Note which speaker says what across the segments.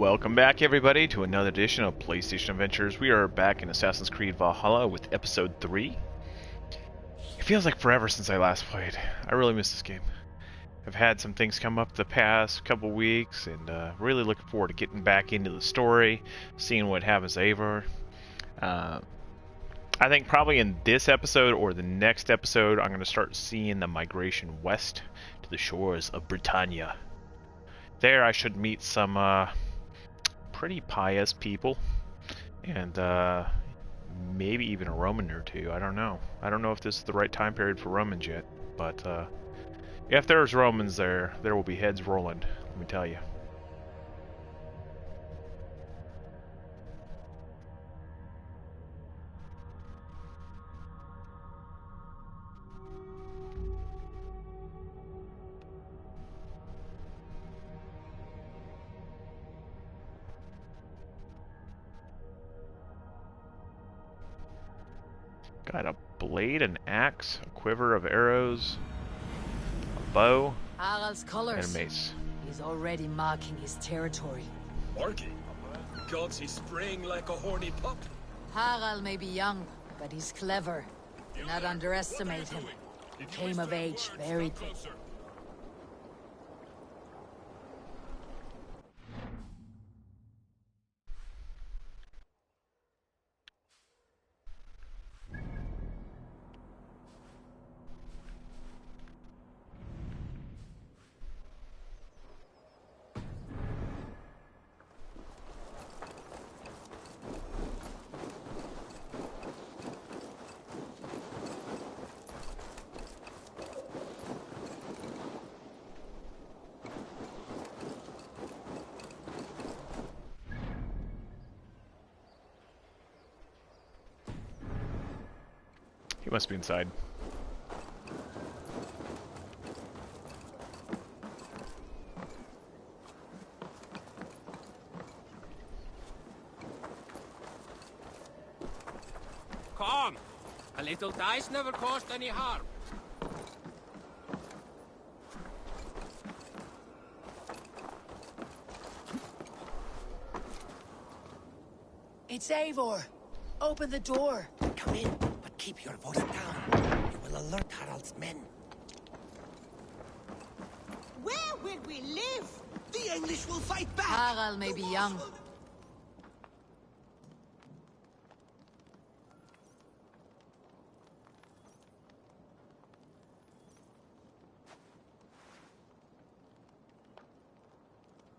Speaker 1: Welcome back, everybody, to another edition of PlayStation Adventures. We are back in Assassin's Creed Valhalla with Episode 3. It feels like forever since I last played. I really miss this game. I've had some things come up the past couple weeks, and really looking forward to getting back into the story, seeing what happens to Eivor. I think probably in this episode or the next episode, I'm going to start seeing the migration west to the shores of Britannia. There I should meet some pretty pious people, and maybe even a Roman or two. I don't know. I don't know if this is the right time period for Romans yet, but if there's Romans there, there will be heads rolling, let me tell you. Got a blade, an axe, a quiver of arrows, a bow,
Speaker 2: Harald's colors.
Speaker 1: and a mace.
Speaker 2: He's already marking his territory.
Speaker 3: Marking? Gods, he's spraying like a horny pup.
Speaker 2: Harald may be young, but he's clever. Do not underestimate him. He came of age very quick.
Speaker 1: He must be inside.
Speaker 4: Come! A little dice never caused any harm.
Speaker 2: It's Eivor. Open the door.
Speaker 5: Come in, but keep your voice down. You will alert Harald's men.
Speaker 6: Where will we live?
Speaker 5: The English will fight back!
Speaker 2: Harald may be young.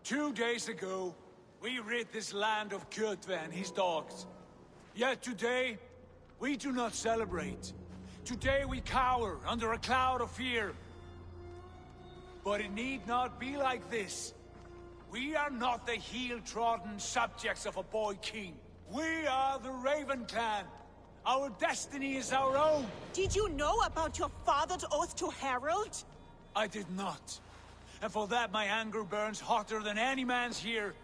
Speaker 7: 2 days ago, we rid this land of Kjotve and his dogs. Yet today, we do not celebrate. Today we cower under a cloud of fear. But it need not be like this. We are not the heel-trodden subjects of a boy king. We are the Raven clan. Our destiny is our own.
Speaker 6: Did you know about your father's oath to Harold?
Speaker 7: I did not. And for that my anger burns hotter than any man's here.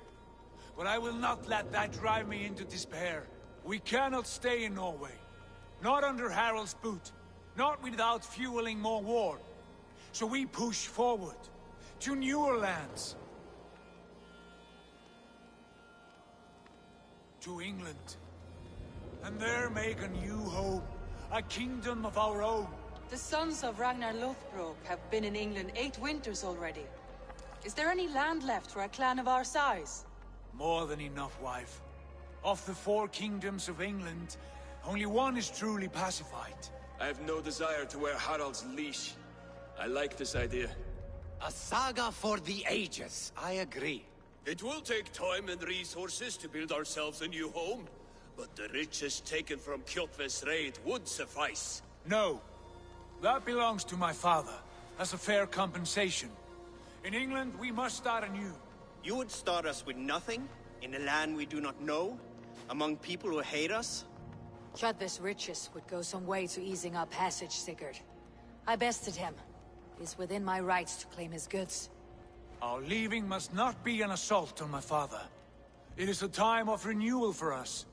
Speaker 7: But I will not let that drive me into despair. We cannot stay in Norway. Not under Harald's boot. Not without fueling more war. So we push forward. To newer lands. To England. And there make a new home. A kingdom of our own.
Speaker 8: The sons of Ragnar Lothbrok have been in England 8 winters already. Is there any land left for a clan of our size?
Speaker 7: More than enough, wife. Of the 4 kingdoms of England, only one is truly pacified.
Speaker 3: I have no desire to wear Harald's leash. I like this idea.
Speaker 5: A saga for the ages, I agree.
Speaker 9: It will take time and resources to build ourselves a new home, but the riches taken from Kjotve's raid would suffice.
Speaker 7: No. That belongs to my father, as a fair compensation. In England, we must start anew.
Speaker 10: You would start us with nothing, in a land we do not know, among people who hate us?
Speaker 2: Kjotve's riches would go some way to easing our passage, Sigurd. I bested him. It is within my rights to claim his goods.
Speaker 7: Our leaving must not be an assault on my father. It is a time of renewal for us.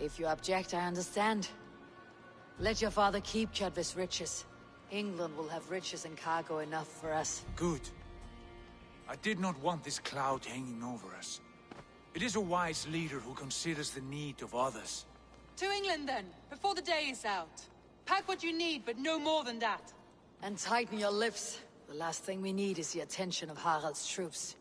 Speaker 2: If you object, I understand. Let your father keep Kjotve's riches. England will have riches and cargo enough for us.
Speaker 7: Good. I did not want this cloud hanging over us. It is a wise leader who considers the need of others.
Speaker 8: To England, then, before the day is out. Pack what you need, but no more than that.
Speaker 2: And tighten your lips. The last thing we need is the attention of Harald's troops.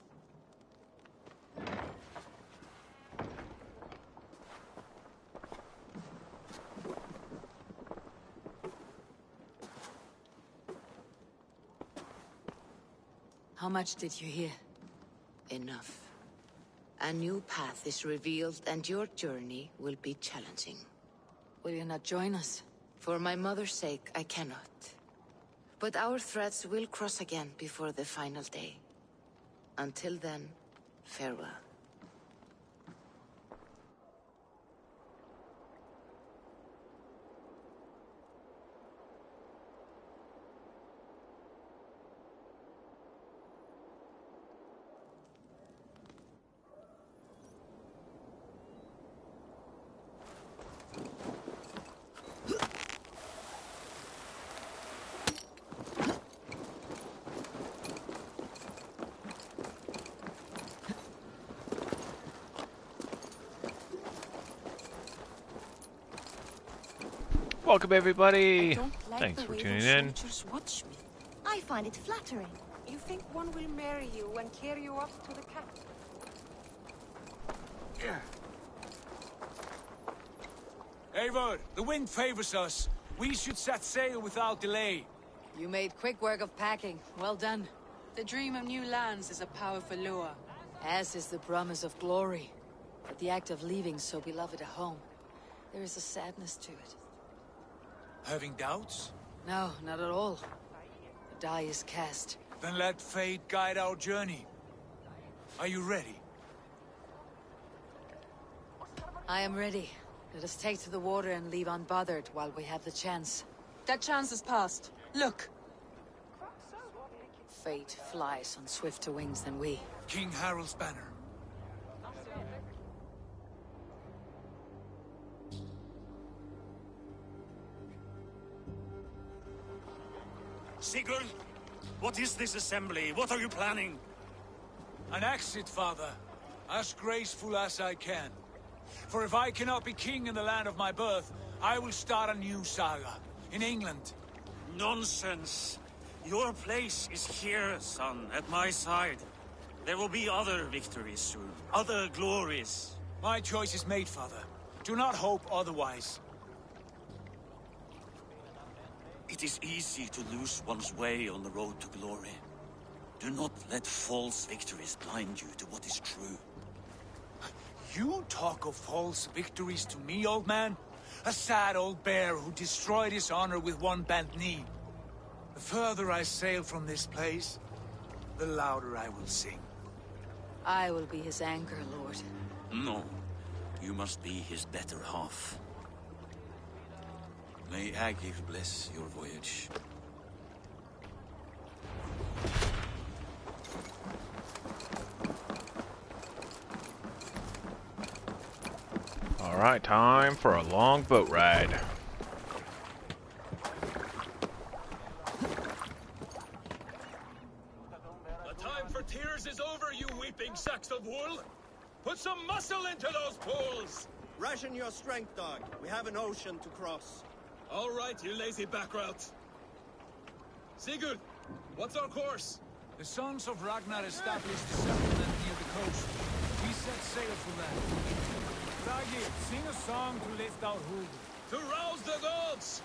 Speaker 2: How much did you hear?
Speaker 11: Enough. A new path is revealed, and your journey will be challenging.
Speaker 2: Will you not join us?
Speaker 11: For my mother's sake, I cannot. But our threads will cross again before the final day. Until then, farewell.
Speaker 1: Welcome everybody!
Speaker 6: I don't like
Speaker 1: Thanks
Speaker 6: the
Speaker 1: for
Speaker 6: way
Speaker 1: tuning
Speaker 6: those
Speaker 1: in.
Speaker 6: soldiers watch me. I find it flattering. You think one will marry you and carry you up to the capital?
Speaker 7: Eivor, the wind favors us. We should set sail without delay.
Speaker 2: You made quick work of packing. Well done.
Speaker 8: The dream of new lands is a powerful lure.
Speaker 2: As is the promise of glory. But the act of leaving so beloved a home, there is a sadness to it.
Speaker 7: Having doubts?
Speaker 2: No, not at all. The die is cast.
Speaker 7: Then let fate guide our journey. Are you ready?
Speaker 2: I am ready. Let us take to the water and leave unbothered while we have the chance.
Speaker 8: That chance is past. Look!
Speaker 2: Fate flies on swifter wings than we.
Speaker 7: King Harald's banner.
Speaker 9: Sigurd, what is this assembly? What are you planning?
Speaker 7: An exit, father. As graceful as I can. For if I cannot be king in the land of my birth, I will start a new saga. In England.
Speaker 9: Nonsense. Your place is here, son, at my side. There will be other victories soon. Other glories.
Speaker 7: My choice is made, father. Do not hope otherwise.
Speaker 9: It is easy to lose one's way on the road to glory. Do not let false victories blind you to what is true.
Speaker 7: You talk of false victories to me, old man? A sad old bear who destroyed his honor with one bent knee. The further I sail from this place, the louder I will sing.
Speaker 2: I will be his anchor, Lord.
Speaker 9: No. You must be his better half. May Agir bless your voyage.
Speaker 1: Alright, time for a long boat ride.
Speaker 3: The time for tears is over, you weeping sacks of wool! Put some muscle into those pools!
Speaker 10: Ration your strength, dog. We have an ocean to cross.
Speaker 3: All right, you lazy backrout. Sigurd, what's our course?
Speaker 7: The sons of Ragnar established a settlement near the coast. We set sail for that. Ragnar, sing a song to lift our hood.
Speaker 3: To rouse the gods!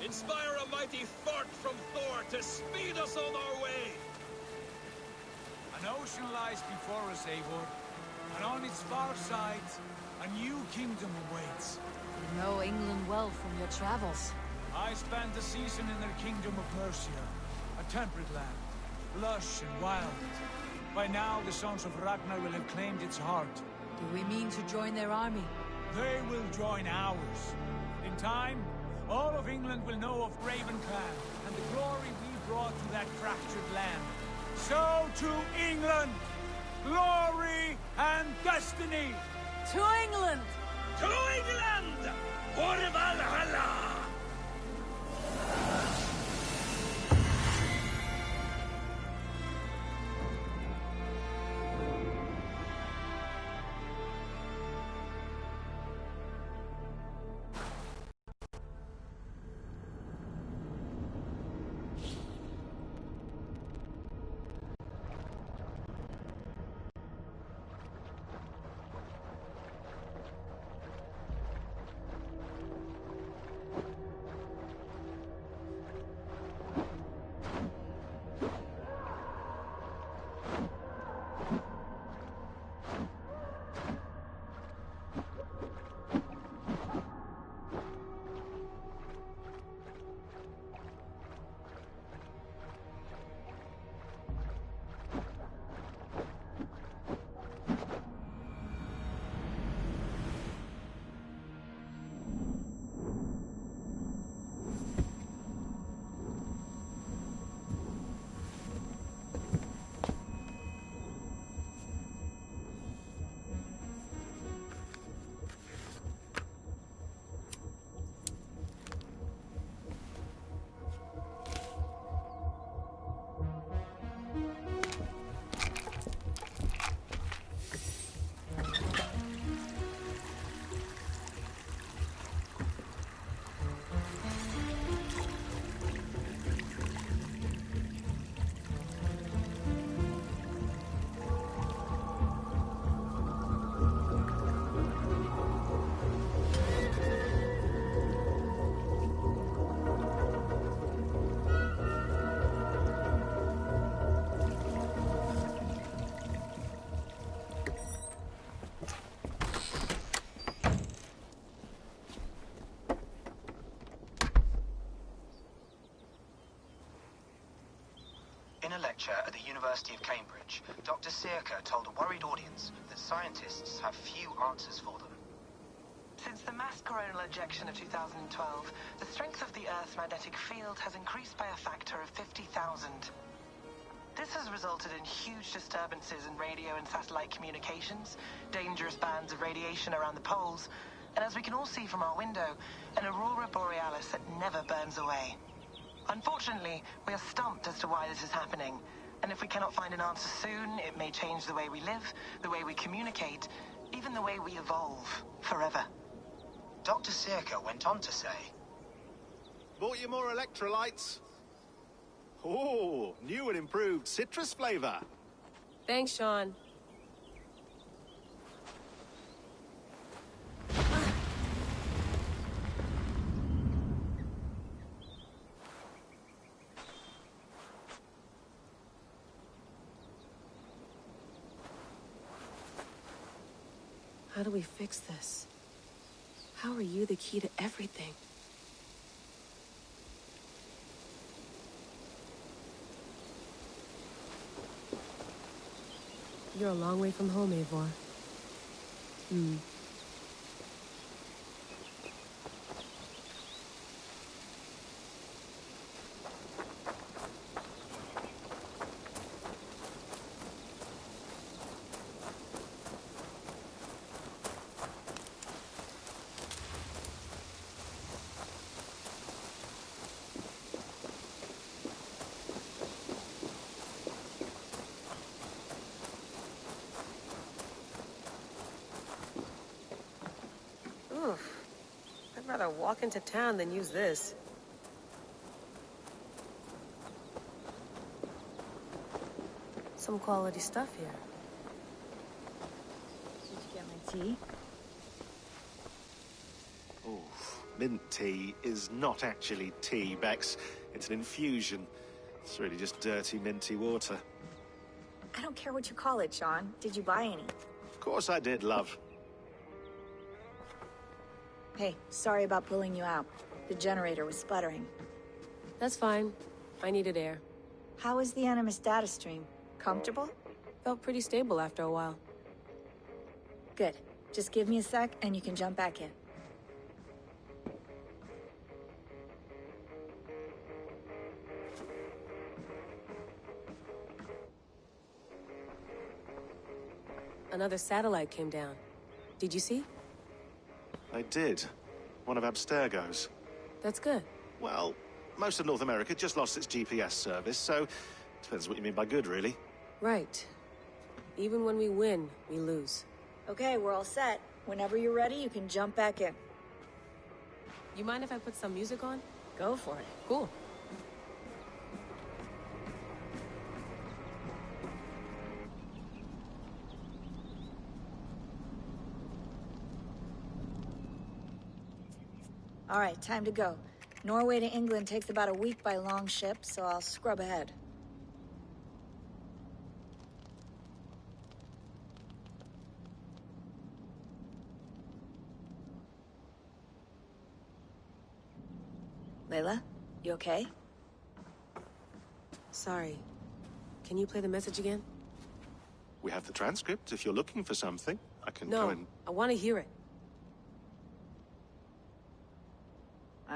Speaker 3: Inspire a mighty fart from Thor to speed us on our way!
Speaker 7: An ocean lies before us, Eivor. And on its far side, a new kingdom awaits.
Speaker 2: You know England well from your travels.
Speaker 7: I spent a season in their kingdom of Mercia, a temperate land, lush and wild. By now, the sons of Ragnar will have claimed its heart.
Speaker 2: Do we mean to join their army?
Speaker 7: They will join ours. In time, all of England will know of Ravenclan and the glory we brought to that fractured land. So to England, glory and destiny!
Speaker 2: To England!
Speaker 3: To England!
Speaker 12: a lecture at the University of Cambridge, Dr. Sirka told a worried audience that scientists have few answers for them.
Speaker 13: Since the mass coronal ejection of 2012, the strength of the Earth's magnetic field has increased by a factor of 50,000. This has resulted in huge disturbances in radio and satellite communications, dangerous bands of radiation around the poles, and as we can all see from our window, an aurora borealis that never burns away. Unfortunately, we are stumped as to why this is happening, and if we cannot find an answer soon, it may change the way we live, the way we communicate, even the way we evolve, forever.
Speaker 12: Dr. Sirka went on to say,
Speaker 14: "Bought you more electrolytes? Oh, new and improved citrus flavor."
Speaker 15: Thanks, Sean. How do we fix this? How are you the key to everything? You're a long way from home, Eivor. I'd rather walk into town than use this. Some quality stuff here.
Speaker 6: Did you get my tea?
Speaker 14: Oh, mint tea is not actually tea, Bex. It's an infusion. It's really just dirty, minty water.
Speaker 6: I don't care what you call it, Sean. Did you buy any?
Speaker 14: Of course I did, love.
Speaker 6: Hey, sorry about pulling you out. The generator was sputtering.
Speaker 15: That's fine. I needed air.
Speaker 6: How was the Animus data stream? Comfortable?
Speaker 15: Felt pretty stable after a while.
Speaker 6: Good. Just give me a sec and you can jump back in.
Speaker 15: Another satellite came down. Did you see?
Speaker 14: I did. One of Abstergo's.
Speaker 15: That's good.
Speaker 14: Well, most of North America just lost its GPS service, so depends what you mean by good, really.
Speaker 15: Right. Even when we win, we lose.
Speaker 6: Okay, we're all set. Whenever you're ready, you can jump back in.
Speaker 15: You mind if I put some music on?
Speaker 6: Go for it.
Speaker 15: Cool.
Speaker 6: All right, time to go. Norway to England takes about a week by long ship, so I'll scrub ahead. Layla, you okay?
Speaker 15: Sorry. Can you play the message again?
Speaker 14: We have the transcript. If you're looking for something, I can
Speaker 15: No,
Speaker 14: go and...
Speaker 15: I want to hear it.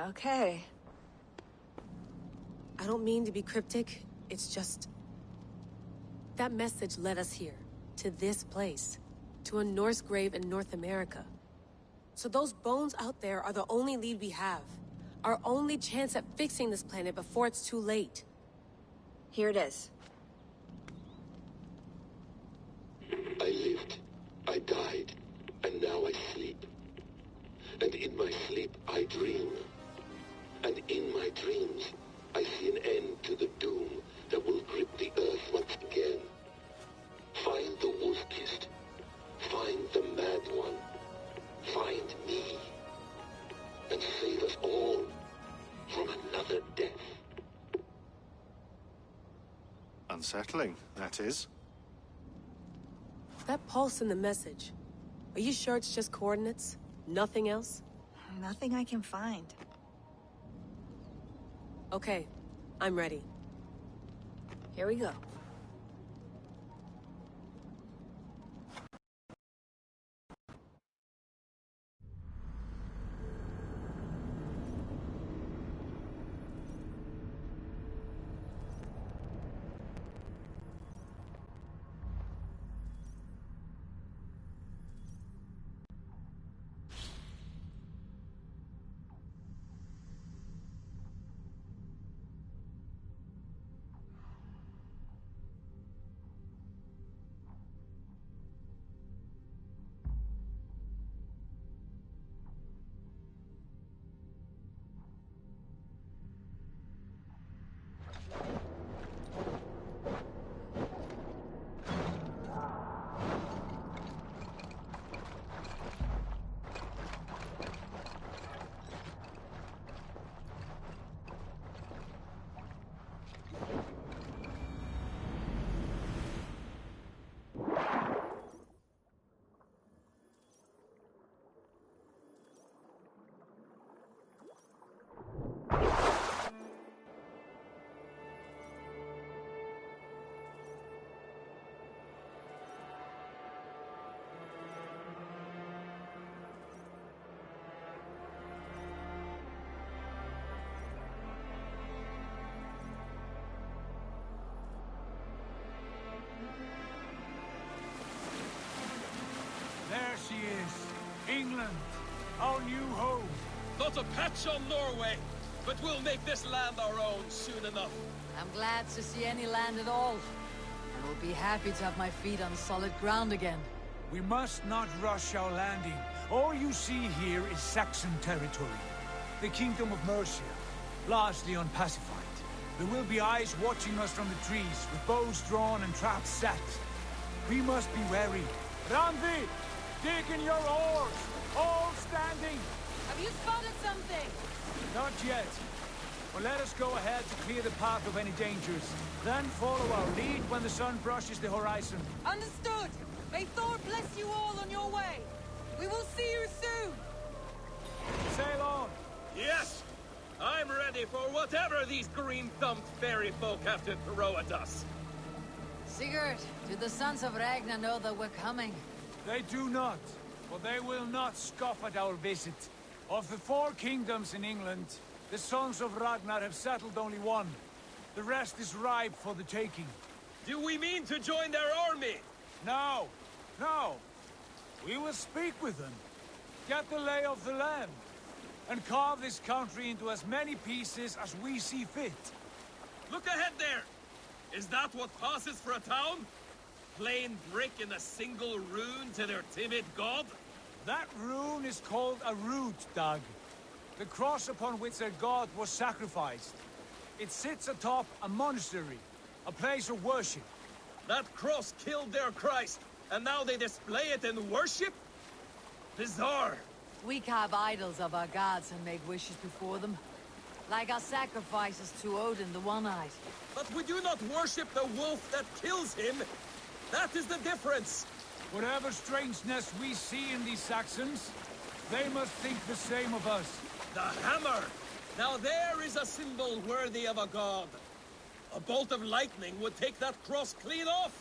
Speaker 6: Okay.
Speaker 15: I don't mean to be cryptic. It's just... that message led us here. To this place. To a Norse grave in North America. So those bones out there are the only lead we have. Our only chance at fixing this planet before it's too late.
Speaker 6: Here it is.
Speaker 16: I lived, I died, and now I sleep. And in my sleep I dream. And in my dreams, I see an end to the doom that will grip the earth once again. Find the wolf-kissed. Find the mad one. Find me. And save us all from another death.
Speaker 14: Unsettling, that is.
Speaker 15: That pulse in the message. Are you sure it's just coordinates? Nothing else?
Speaker 6: Nothing I can find.
Speaker 15: Okay, I'm ready.
Speaker 2: Here we go.
Speaker 7: There she is. England, our new home.
Speaker 3: Not a patch on Norway, but we'll make this land our own soon enough.
Speaker 2: I'm glad to see any land at all. I will be happy to have my feet on solid ground again.
Speaker 7: We must not rush our landing. All you see here is Saxon territory. The Kingdom of Mercia, largely unpacified. There will be eyes watching us from the trees, with bows drawn and traps set. We must be wary. Randi! Dig in your oars! All standing!
Speaker 8: Have you spotted something?
Speaker 7: Not yet. But let us go ahead to clear the path of any dangers. Then follow our lead when the sun brushes the horizon.
Speaker 8: Understood! May Thor bless you all on your way! We will see you soon!
Speaker 7: Sail on!
Speaker 3: Yes! I'm ready for whatever these green-thumbed fairy folk have to throw at us.
Speaker 2: Sigurd, do the sons of Ragnar know that we're coming?
Speaker 7: They do not, but they will not scoff at our visit. Of the 4 kingdoms in England, the sons of Ragnar have settled only one. The rest is ripe for the taking.
Speaker 3: Do we mean to join their army?
Speaker 7: No, no. We will speak with them, get the lay of the land, and carve this country into as many pieces as we see fit.
Speaker 3: Look ahead there! Is that what passes for a town? Plain brick in a single rune to their timid god?
Speaker 7: That rune is called a root, Doug. The cross upon which their god was sacrificed. It sits atop a monastery, a place of worship.
Speaker 3: That cross killed their Christ, and now they display it in worship? Bizarre.
Speaker 2: We carve idols of our gods and make wishes before them. Like our sacrifices to Odin the One-Eyed.
Speaker 3: But we do not worship the wolf that kills him. That is the difference.
Speaker 7: Whatever strangeness we see in these Saxons, they must think the same of us.
Speaker 3: The hammer! Now there is a symbol worthy of a god. A bolt of lightning would take that cross clean off.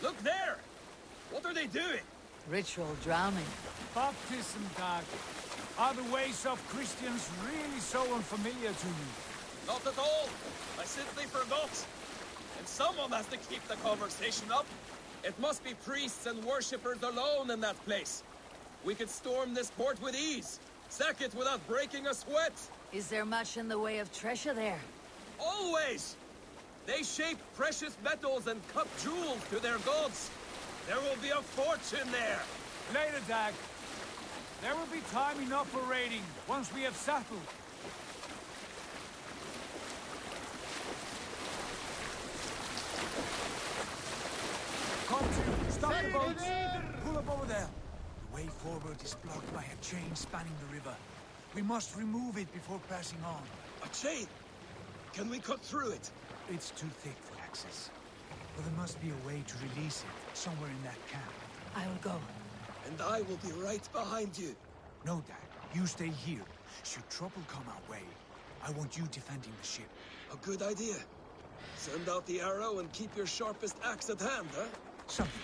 Speaker 3: Look there! What are they doing?
Speaker 2: Ritual drowning.
Speaker 7: Baptism, Doug. Are the ways of Christians really so unfamiliar to you?
Speaker 3: Not at all. I simply forgot. And someone has to keep the conversation up. It must be priests and worshippers alone in that place. We could storm this port with ease. Sack it without breaking a sweat.
Speaker 2: Is there much in the way of treasure there?
Speaker 3: Always! They shape precious metals and cut jewels to their gods. There will be a fortune there.
Speaker 7: Later, Dag. There will be time enough for raiding, once we have settled. Come to, stop the boats. Pull up over there. The way forward is blocked by a chain spanning the river. We must remove it before passing on.
Speaker 3: A chain? Can we cut through it?
Speaker 7: It's too thick for access. But there must be a way to release it, somewhere in that camp.
Speaker 2: I will go.
Speaker 3: And I will be right behind you.
Speaker 7: No, Dad. You stay here. Should trouble come our way, I want you defending the ship.
Speaker 3: A good idea. Send out the arrow and keep your sharpest axe at hand, huh?
Speaker 7: Something.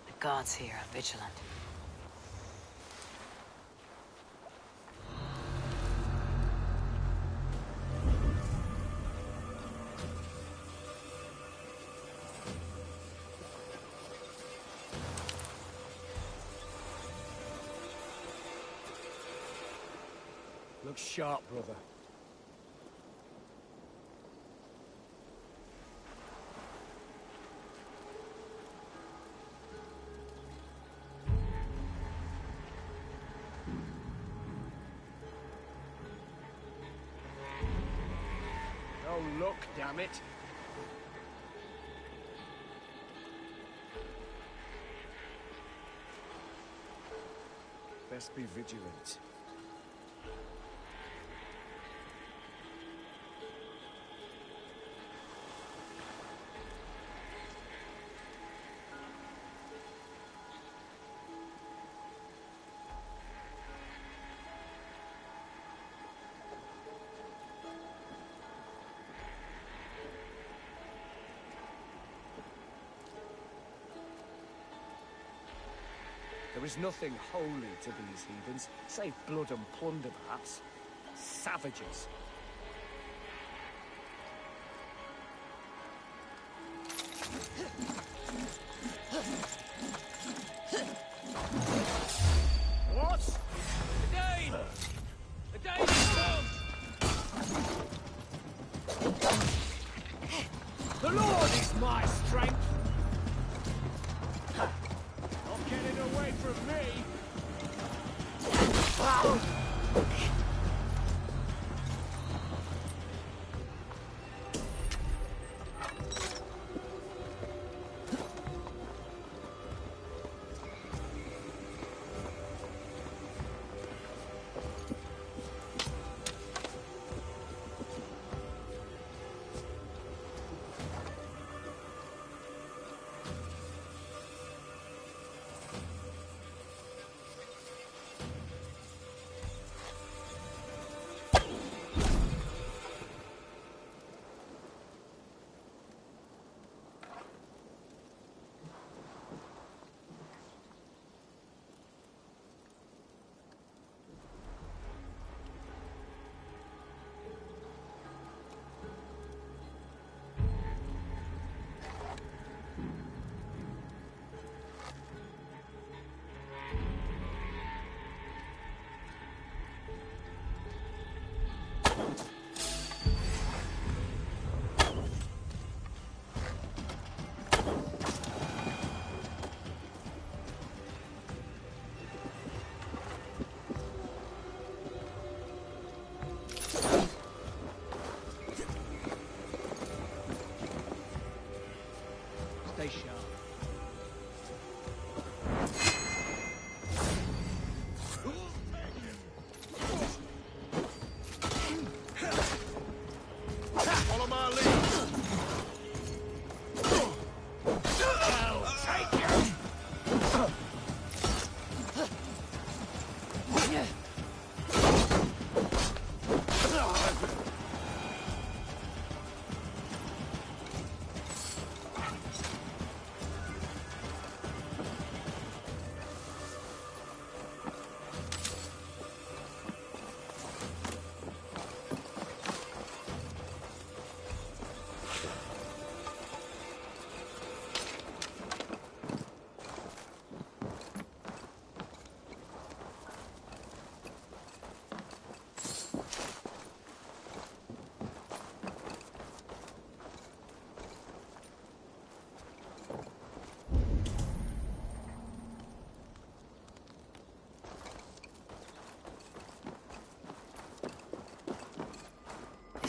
Speaker 2: The gods here are vigilant.
Speaker 7: Look sharp, brother. Oh, look, damn it. Best be vigilant. There is nothing holy to these heathens, save blood and plunder, perhaps. Savages. What?
Speaker 4: The Dane! The Dane is come!
Speaker 7: The Lord is my strength! Not getting away from me! Stay sharp.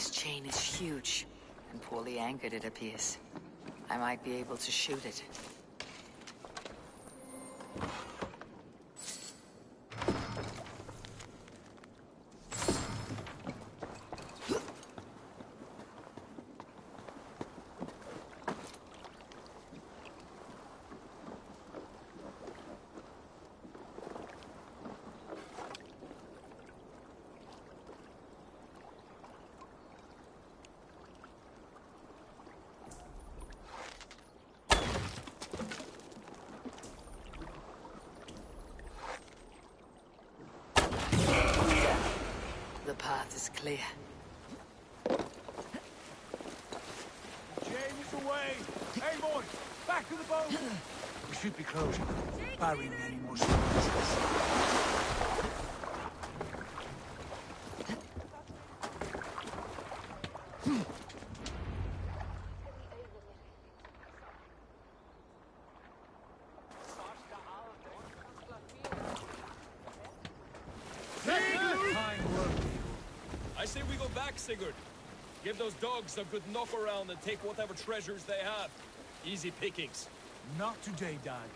Speaker 2: This chain is huge, and poorly anchored it appears. I might be able to shoot it. The path is clear.
Speaker 7: Chain is away! Hey, boys! Back to the boat! We should be closing, barring any more surprises.
Speaker 3: I say we go back, Sigurd. Give those dogs a good knock around and take whatever treasures they have. Easy pickings.
Speaker 7: Not today, Dad.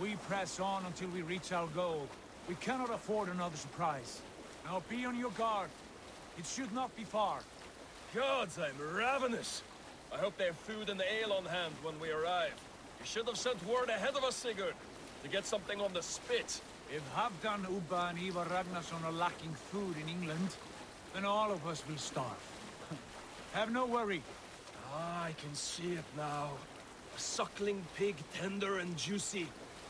Speaker 7: We press on until we reach our goal. We cannot afford another surprise. Now be on your guard. It should not be far.
Speaker 3: Gods, I'm ravenous. I hope they have food and ale on hand when we arrive. You should have sent word ahead of us, Sigurd, to get something on the spit.
Speaker 7: If Halfdan, Ubba and Ivar Ragnarsson are lacking food in England, then all of us will starve. Have no worry.
Speaker 3: Ah, I can see it now. A suckling pig, tender and juicy.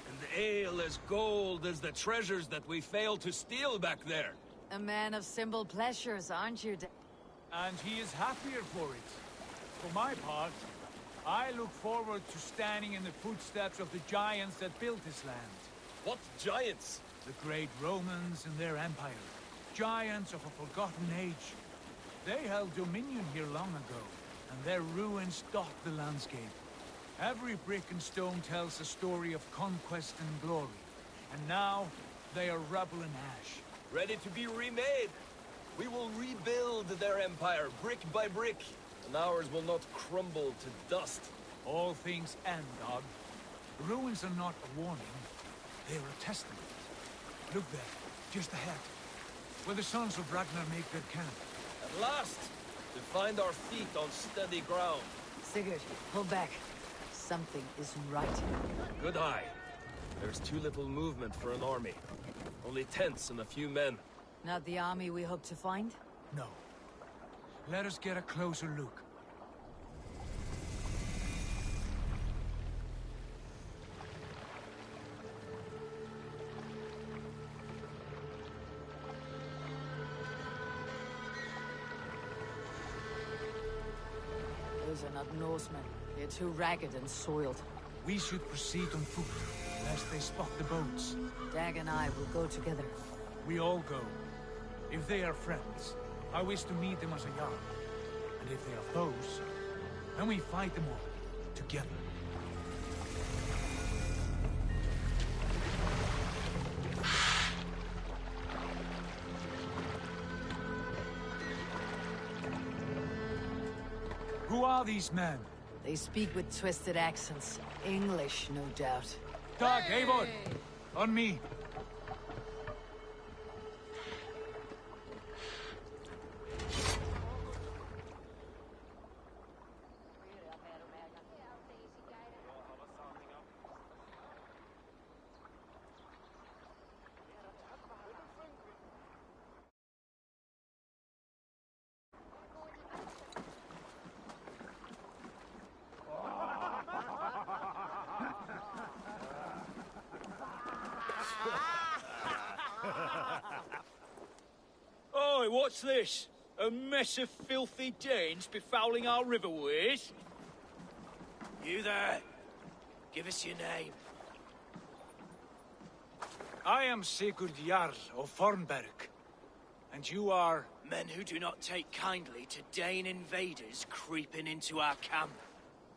Speaker 3: And the ale as gold as the treasures that we failed to steal back there.
Speaker 2: A man of simple pleasures, aren't you,
Speaker 7: And he is happier for it. For my part, I look forward to standing in the footsteps of the giants that built this land.
Speaker 3: What giants?
Speaker 7: The great Romans and their empire. Giants of a forgotten age. They held dominion here long ago, and their ruins dot the landscape. Every brick and stone tells a story of conquest and glory. And now, they are rubble and ash.
Speaker 3: Ready to be remade. We will rebuild their empire, brick by brick, and ours will not crumble to dust.
Speaker 7: All things end, Dog. The ruins are not a warning. They are a testament. Look there, just ahead, where the sons of Ragnar make their camp.
Speaker 3: At last, to find our feet on steady ground.
Speaker 2: Sigurd, pull back. Something isn't right.
Speaker 3: Good eye. There's too little movement for an army. Only tents and a few men.
Speaker 2: Not the army we hope to find?
Speaker 7: No. Let us get a closer look.
Speaker 2: Those are not Norsemen. They're too ragged and soiled.
Speaker 7: We should proceed on foot, lest they spot the boats.
Speaker 2: Dag and I will go together.
Speaker 7: We all go. If they are friends, I wish to meet them as a Jarl. And if they are foes, then we fight them all, together. Who are these men?
Speaker 2: They speak with twisted accents. English, no doubt.
Speaker 7: Dag, Eivor! On me!
Speaker 17: Oi, what's this? A mess of filthy Danes befouling our riverways?
Speaker 5: You there? Give us your name.
Speaker 7: I am Sigurd Jarl of Fornberg. And you are...
Speaker 5: Men who do not take kindly to Dane invaders creeping into our camp.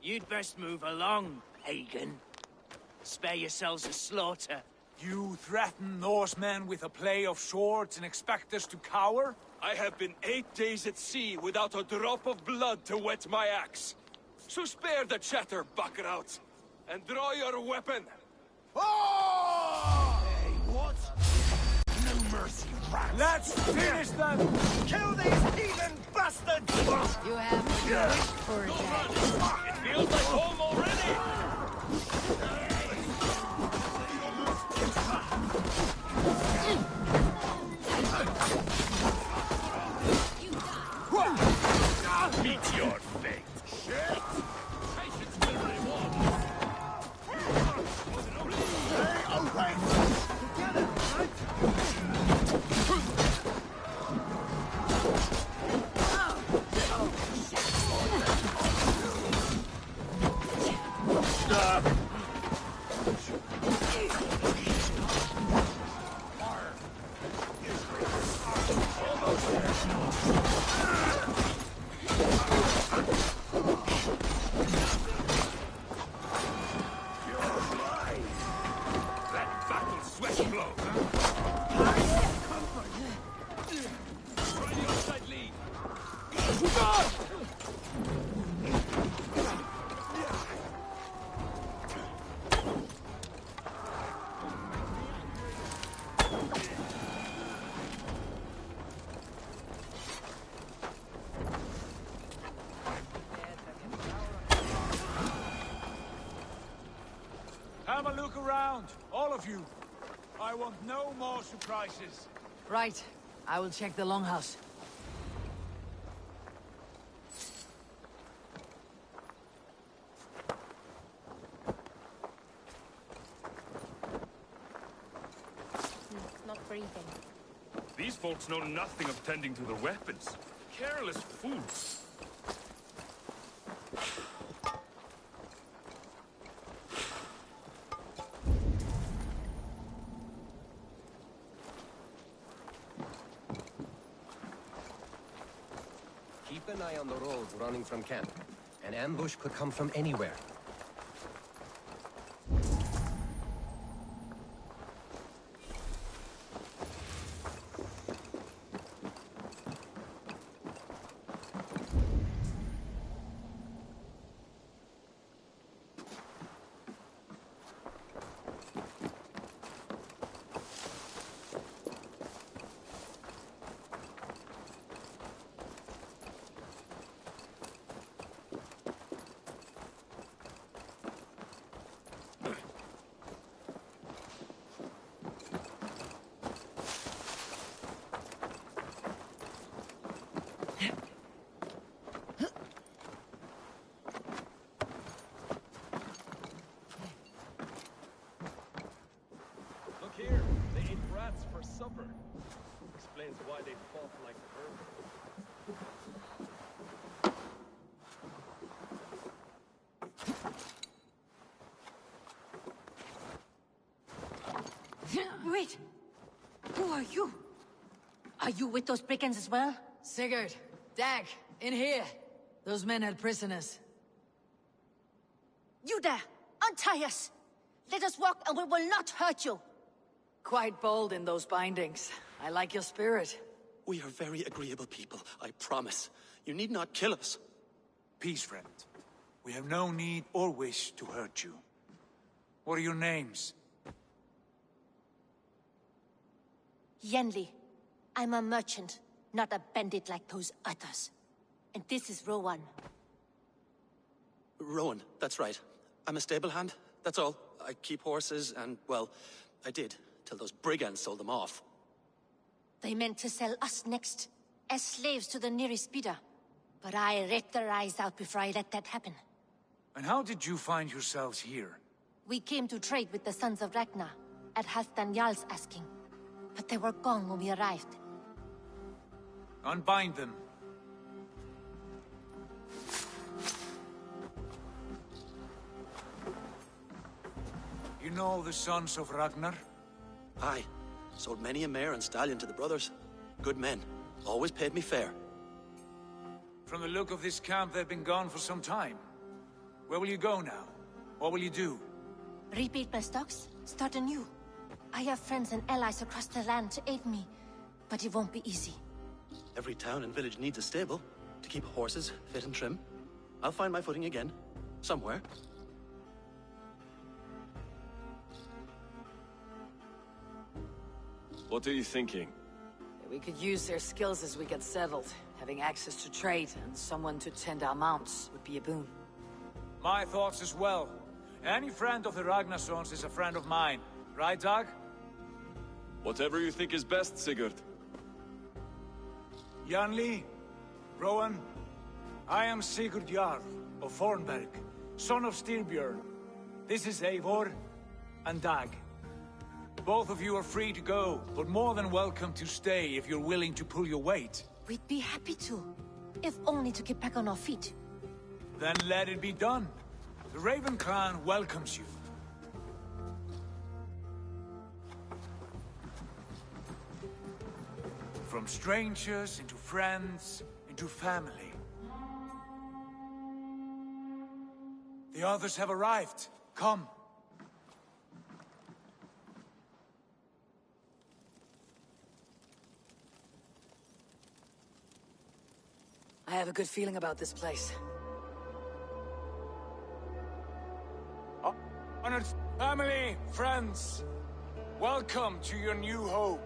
Speaker 5: You'd best move along, pagan. Spare yourselves a slaughter.
Speaker 7: You threaten Norsemen with a play of swords and expect us to cower?
Speaker 3: I have been 8 days at sea without a drop of blood to wet my axe. So spare the chatter, buckerouts, and draw your weapon.
Speaker 7: Oh! Hey, what? No mercy, rats! Let's finish them! Kill these heathen bastards!
Speaker 2: You have what you wished for, Jack.
Speaker 3: It feels like home already!
Speaker 7: Meet your fate. Shit! Patience will reward. Together, right? Have a look around, all of you. I want no more surprises.
Speaker 2: Right. I will check the longhouse.
Speaker 6: Not breathing.
Speaker 18: These folks know nothing of tending to their weapons. Careless fools.
Speaker 19: Keep an eye on the road running from camp. An ambush could come from anywhere.
Speaker 3: Here, they ate rats for supper. Explains why they fought like vermin.
Speaker 2: Wait! Who are you? Are you with those brigands as well? Sigurd, Dag, in here. Those men had prisoners.
Speaker 6: You there! Untie us! Let us walk and we will not hurt you!
Speaker 2: Quite bold in those bindings. I like your spirit.
Speaker 10: We are very agreeable people, I promise. You need not kill us.
Speaker 7: Peace, friend. We have no need or wish to hurt you. What are your names?
Speaker 6: Yenli. I'm a merchant, not a bandit like those others. And this is Rowan.
Speaker 10: Rowan, that's right. I'm a stable hand, that's all. I keep horses and, well, I did, till those brigands sold them off.
Speaker 6: They meant to sell us next, as slaves to the nearest bidder. But I ripped their eyes out before I let that happen.
Speaker 7: And how did you find yourselves here?
Speaker 6: We came to trade with the Sons of Ragnar, at Halfdan Jarl's asking. But they were gone when we arrived.
Speaker 7: Unbind them. You know the Sons of Ragnar?
Speaker 10: Aye. Sold many a mare and stallion to the brothers. Good men. Always paid me fair.
Speaker 7: From the look of this camp, they've been gone for some time. Where will you go now? What will you do?
Speaker 6: Rebuild my stocks, start anew. I have friends and allies across the land to aid me, but it won't be easy.
Speaker 10: Every town and village needs a stable to keep horses fit and trim. I'll find my footing again, somewhere.
Speaker 3: What are you thinking?
Speaker 2: We could use their skills as we get settled. Having access to trade and someone to tend our mounts would be a boon.
Speaker 7: My thoughts as well. Any friend of the Ragnarsons is a friend of mine. Right, Dag?
Speaker 3: Whatever you think is best, Sigurd.
Speaker 7: Janli, Rowan, I am Sigurd Jarl of Fornberg, son of Styrbjörn. This is Eivor and Dag. Both of you are free to go, but more than welcome to stay if you're willing to pull your weight.
Speaker 6: We'd be happy to, if only to get back on our feet.
Speaker 7: Then let it be done. The Raven clan welcomes you. From strangers into friends, into family. The others have arrived. Come.
Speaker 2: I have a good feeling about this place.
Speaker 7: Honored family, friends, welcome to your new home.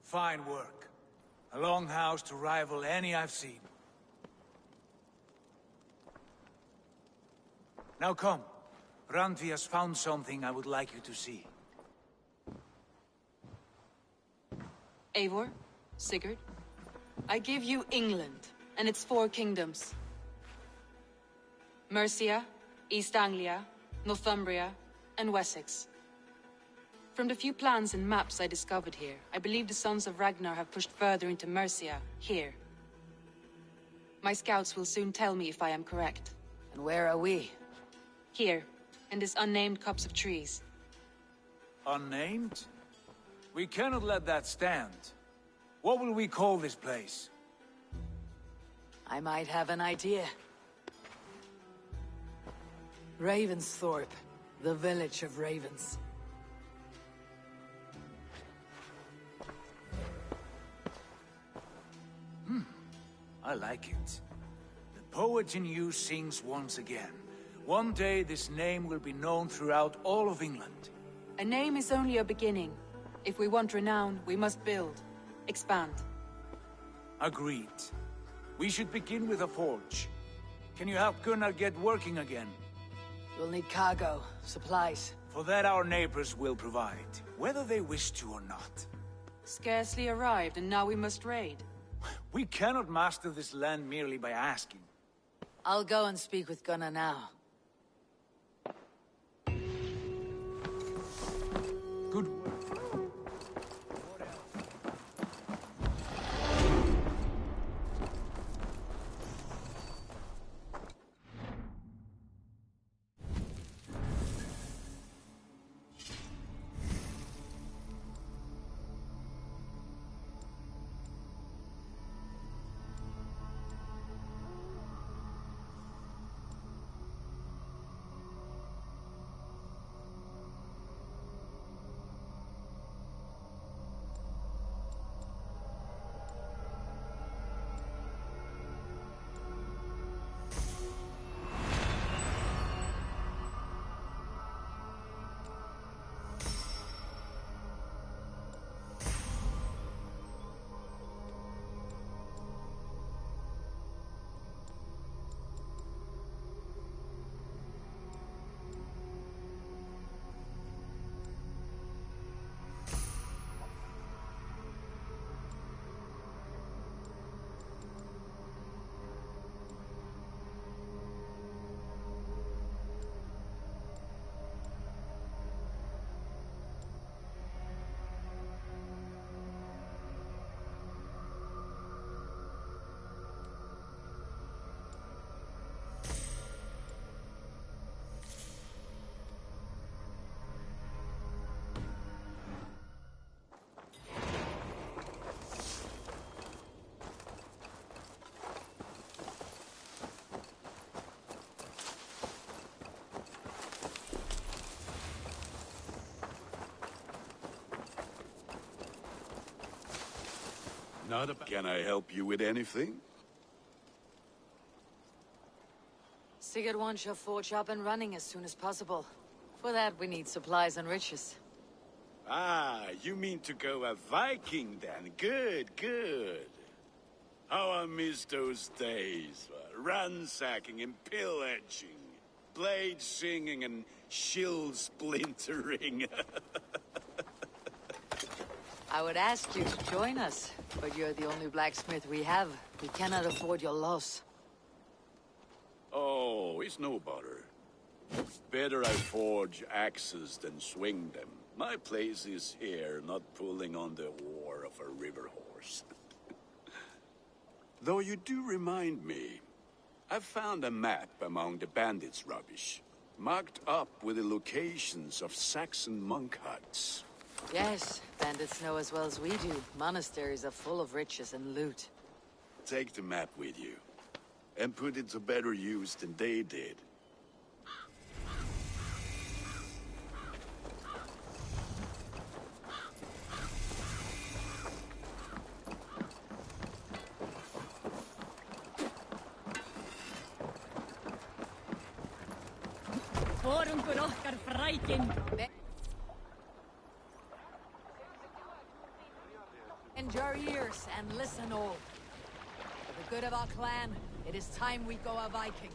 Speaker 7: Fine work. A longhouse to rival any I've seen. Now come. Randvi has found something I would like you to see.
Speaker 8: Eivor, Sigurd, I give you England and its 4 kingdoms. Mercia, East Anglia, Northumbria, and Wessex. From the few plans and maps I discovered here, I believe the Sons of Ragnar have pushed further into Mercia, here. My scouts will soon tell me if I am correct.
Speaker 2: And where are we?
Speaker 8: Here, in this unnamed copse of trees.
Speaker 7: Unnamed? We cannot let that stand. What will we call this place?
Speaker 2: I might have an idea. Ravensthorpe, the village of ravens.
Speaker 7: I like it. The poet in you sings once again. One day this name will be known throughout all of England.
Speaker 8: A name is only a beginning. If we want renown, we must build. Expand.
Speaker 7: Agreed. We should begin with a forge. Can you help Gunnar get working again?
Speaker 2: We'll need cargo, supplies.
Speaker 7: For that our neighbors will provide, whether they wish to or not.
Speaker 8: Scarcely arrived, and now we must raid.
Speaker 7: We cannot master this land merely by asking.
Speaker 2: I'll go and speak with Gunnar now.
Speaker 7: Good. Not a... Can I help you with anything?
Speaker 2: Sigurd wants your forge up and running as soon as possible. For that, we need supplies and riches.
Speaker 7: Ah, you mean to go a Viking then? Good, good. How I miss those days. Ransacking and pillaging. Blade singing and shield splintering.
Speaker 2: I would ask you to join us, but you're the only blacksmith we have. We cannot afford your loss.
Speaker 7: Oh, it's no bother. Better I forge axes than swing them. My place is here, not pulling on the oar of a river horse. Though you do remind me, I found a map among the bandits' rubbish, marked up with the locations of Saxon monk huts.
Speaker 2: Yes, bandits know as well as we do. Monasteries are full of riches and loot.
Speaker 7: Take the map with you, and put it to better use than they did.
Speaker 2: Bend your ears and listen all. For the good of our clan, it is time we go a Viking.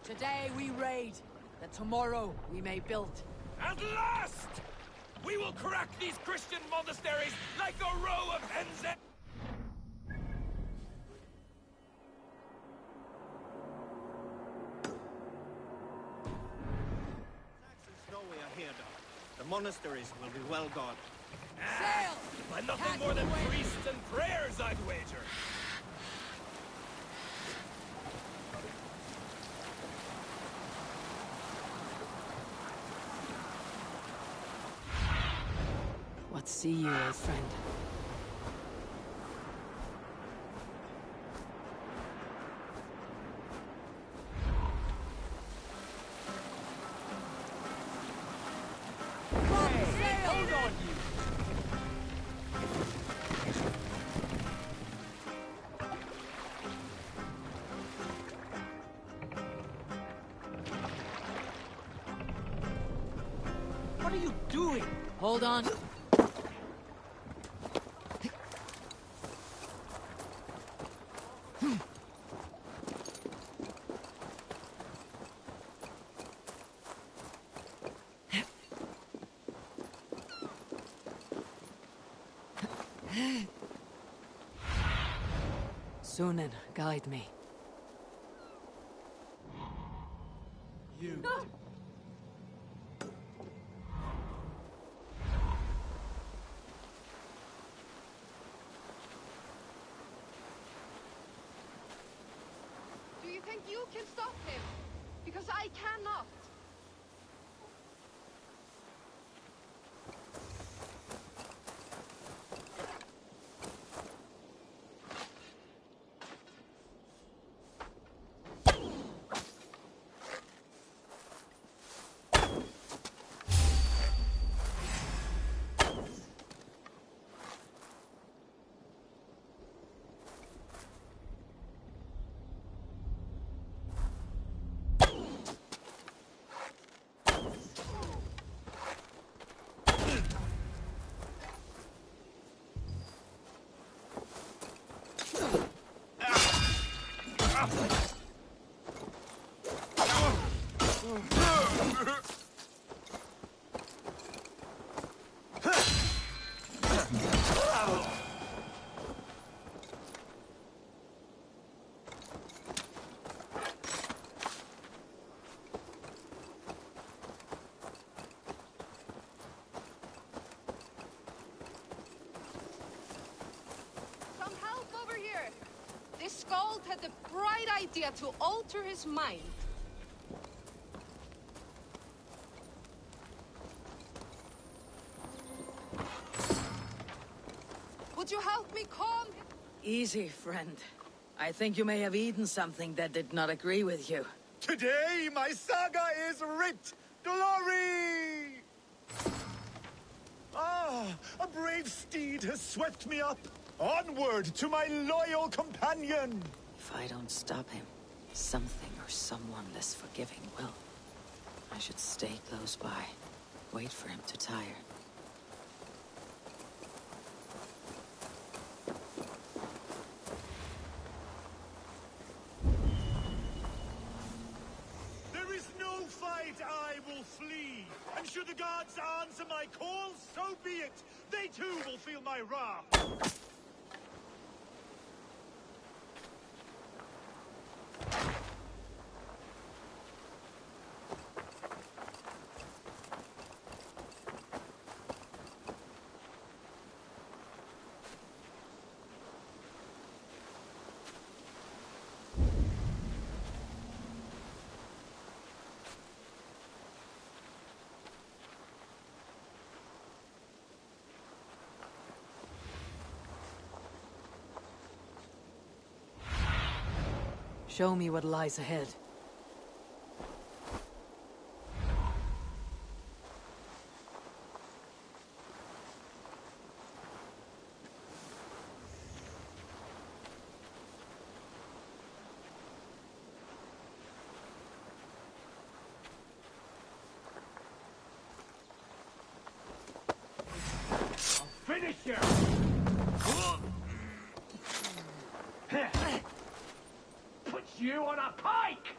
Speaker 2: Today we raid, that tomorrow we may build.
Speaker 3: At last! We will crack these Christian monasteries like a row of hens.
Speaker 19: know we are here, Doc. The monasteries will be well guarded.
Speaker 3: Sail! By nothing more than priests and prayers, I'd wager.
Speaker 2: What see you, old friend?
Speaker 3: Hold on, you!
Speaker 2: What are you doing? Hold on. Sunan, guide me.
Speaker 3: You.
Speaker 20: Do you think you can stop him? Because I cannot. Some help over here. This Skald had the bright idea to alter his mind. Would you help me calm him?
Speaker 2: Easy, friend. I think you may have eaten something that did not agree with you.
Speaker 21: Today, my saga is writ. Glory! Ah, a brave steed has swept me up. Onward to my loyal companion!
Speaker 11: If I don't stop him, something or someone less forgiving will. I should stay close by. Wait for him to tire.
Speaker 21: There is no fight I will flee! And should the gods answer my call, so be it! They too will feel my wrath!
Speaker 2: Show me what lies ahead.
Speaker 21: Finish you! Put you on a pike!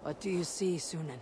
Speaker 2: What do you see, Sunan?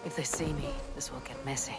Speaker 2: If they see me, this will get messy.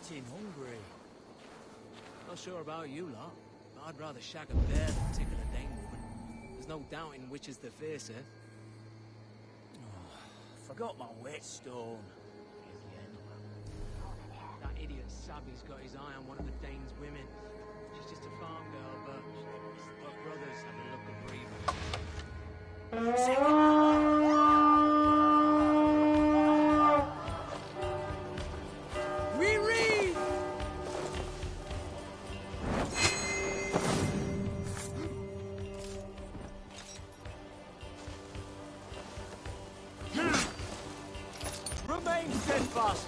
Speaker 5: getting hungry. Not sure about you lot, but I'd rather shag a bear than tickle a Dane woman. There's no doubting which is the fiercer. Oh, forgot my whetstone. Again. That idiot Savvy's got his eye on one of the Dane's women. She's just a farm girl, but her brothers have a look of Remain steadfast.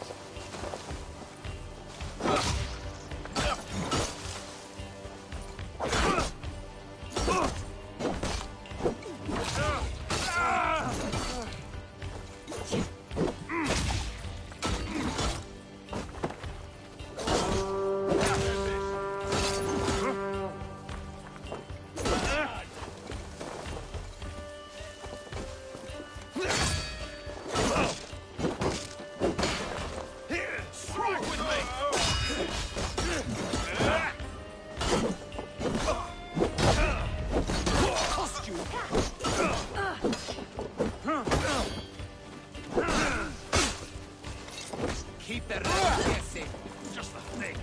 Speaker 4: Keep the rest guessing. Just the thing.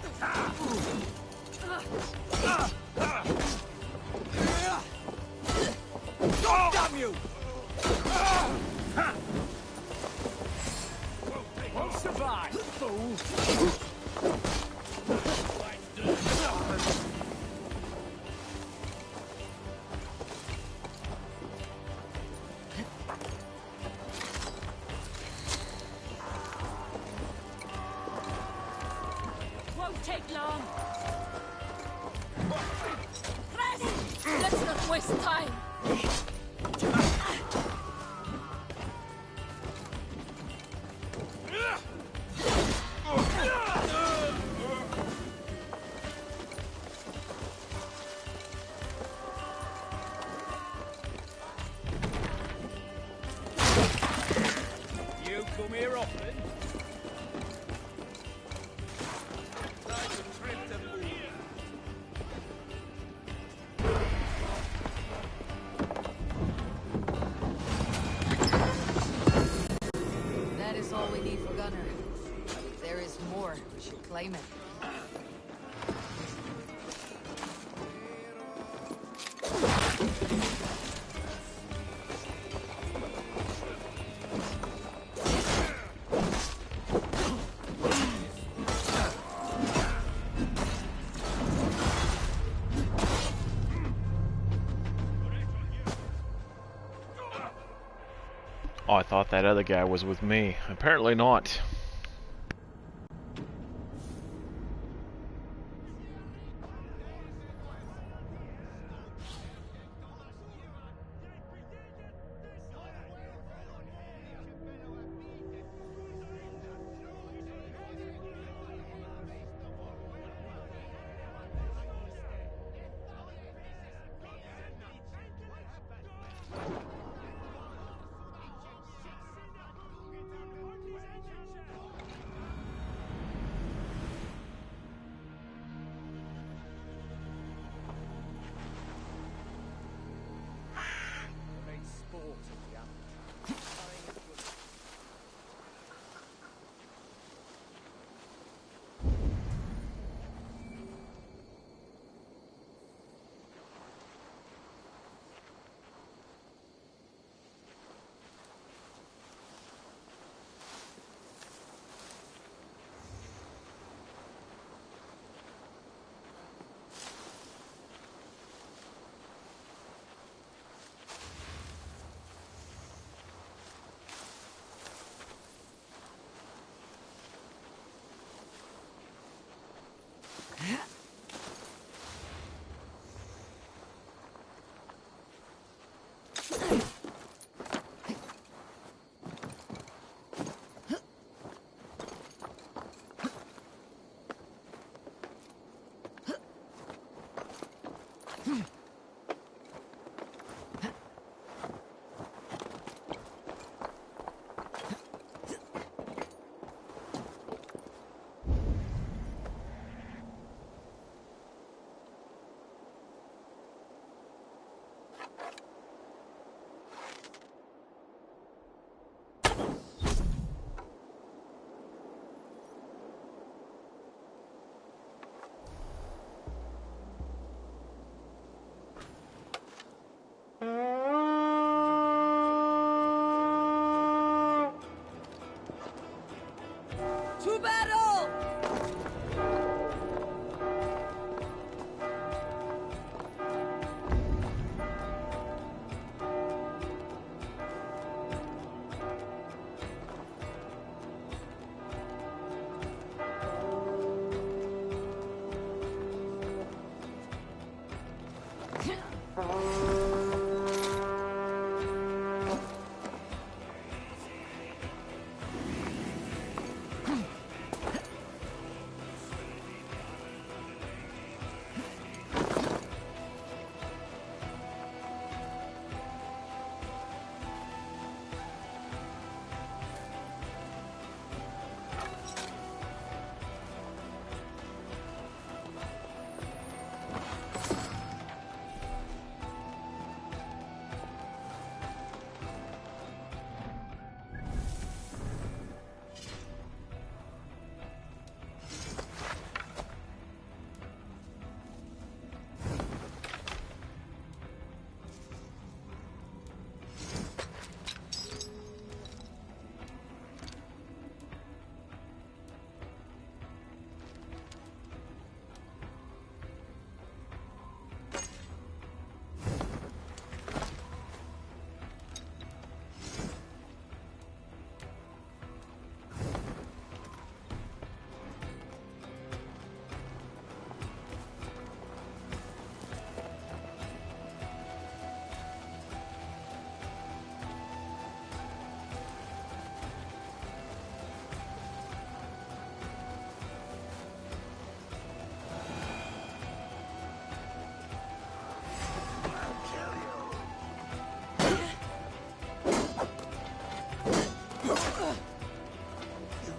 Speaker 5: God damn you! Won't survive, fool!
Speaker 6: Won't take long. Let's not waste time.
Speaker 17: You come here often? Nice trip to move.
Speaker 2: That is all we need for Gunner. But if there is more, we should claim it.
Speaker 1: Oh, I thought that other guy was with me. Apparently not.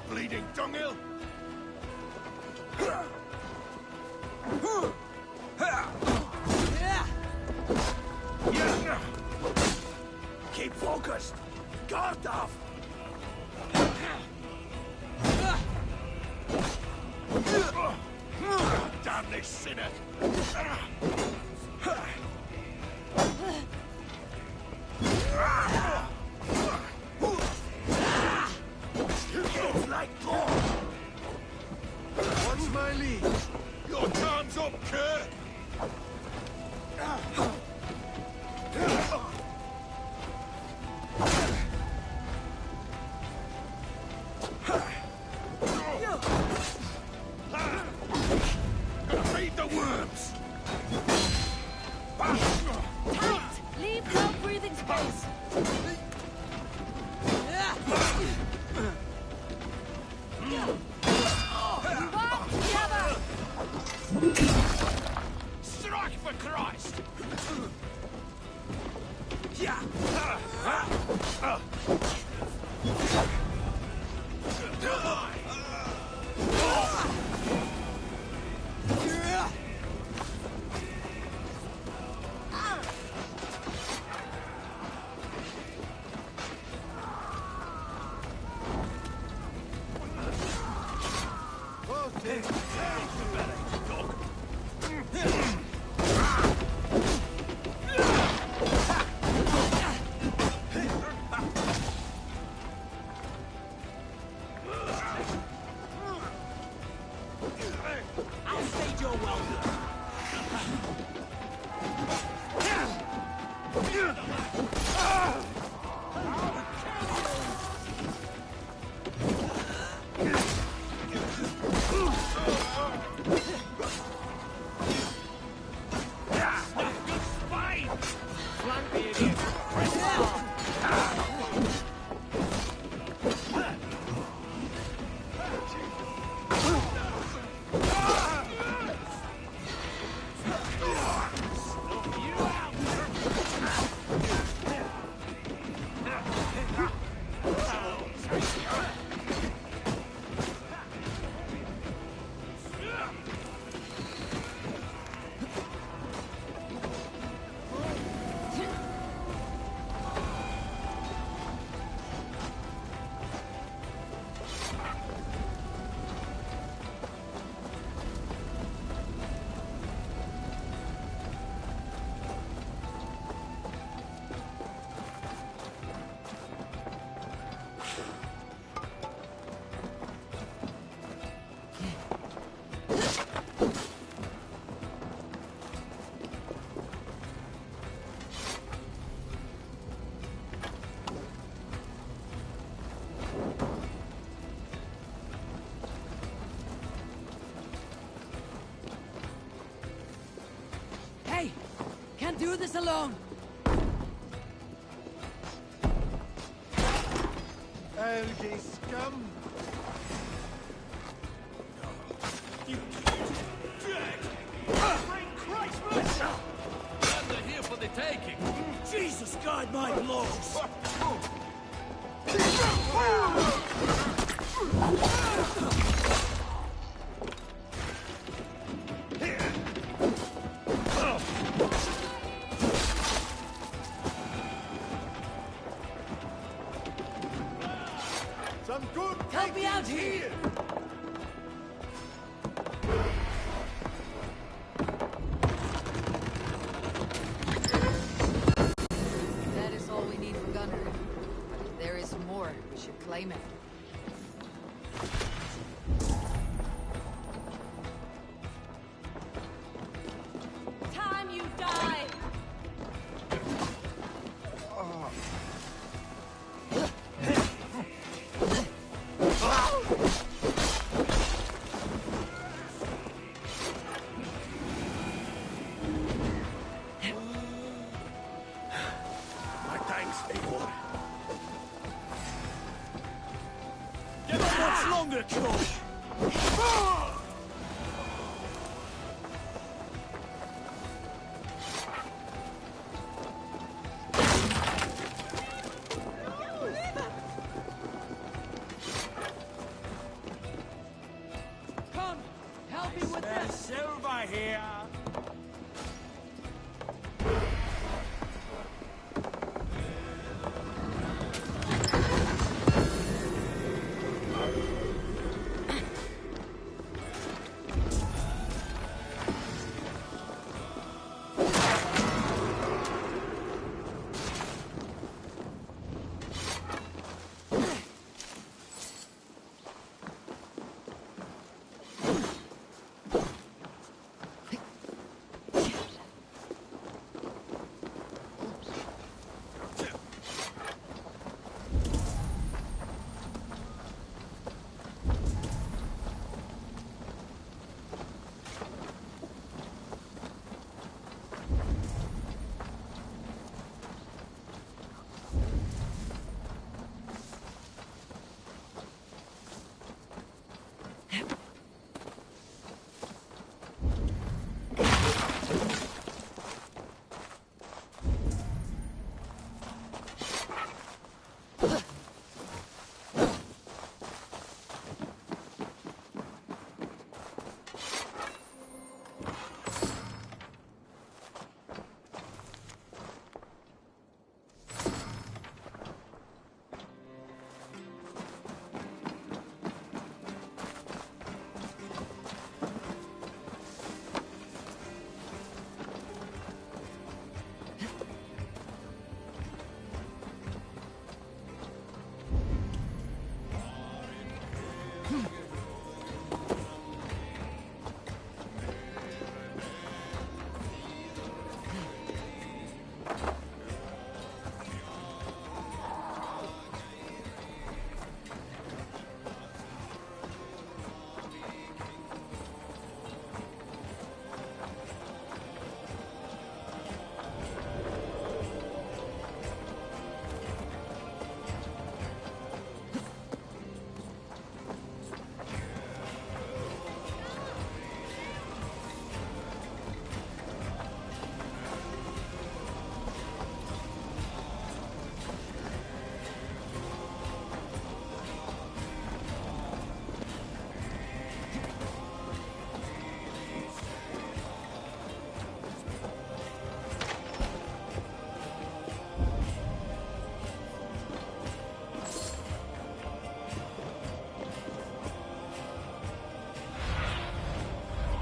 Speaker 21: Bleeding dunghill! Keep focused! Guard off! Damn this sinner! Like God! What's my lead? Your time's up, Kurt! Feed the worms!
Speaker 2: Tight! Leave no breathing space!
Speaker 21: Strike for Christ!
Speaker 5: I'll stage your welcome.
Speaker 2: do this alone.
Speaker 21: Algae scum! You dead! Bring Christmas!
Speaker 17: And they're here for the taking.
Speaker 21: Jesus guide my blows! Some good
Speaker 2: Help me out here! That is all we need for gunnery. But if there is more, we should claim it.
Speaker 6: Time you die!
Speaker 21: My thanks, Eivor. Get not much longer, Kjol!
Speaker 2: Come! Help me with
Speaker 21: There's
Speaker 2: this!
Speaker 21: silver here!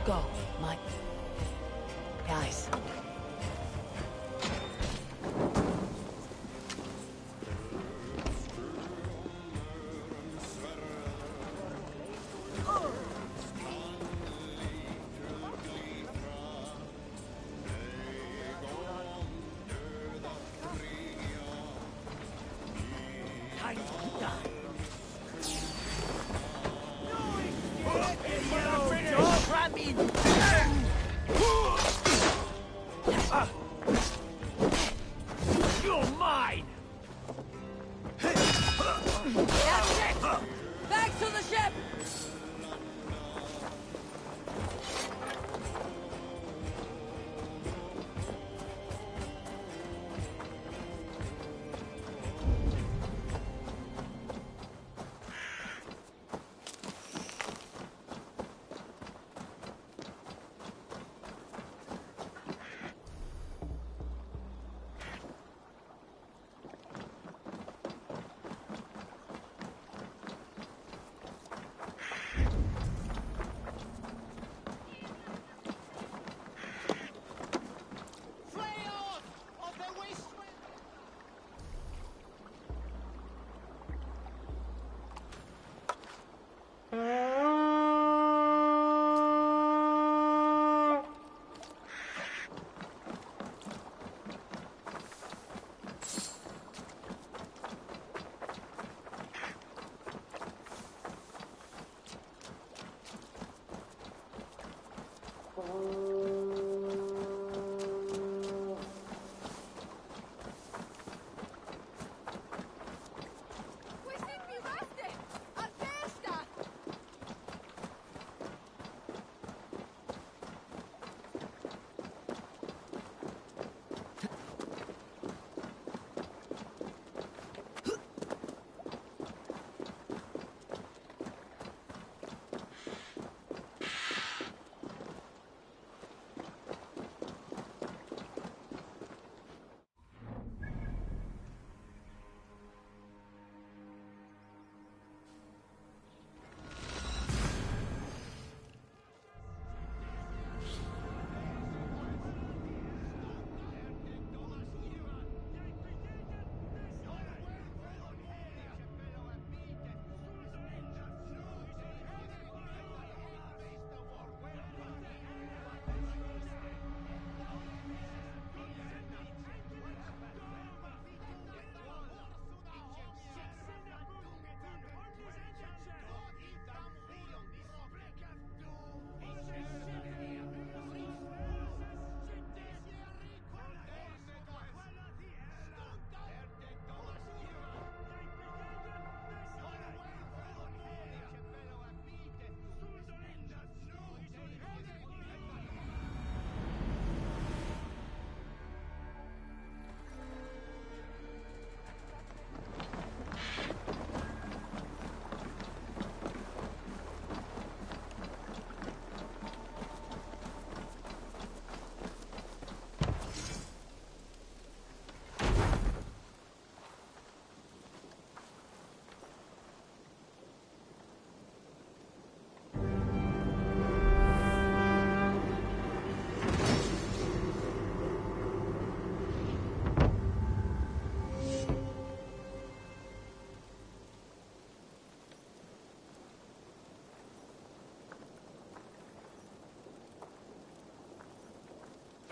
Speaker 2: Go, Mike. Guys.
Speaker 21: Time to die. Grab me! You're mine!
Speaker 2: That's it! Back to the ship!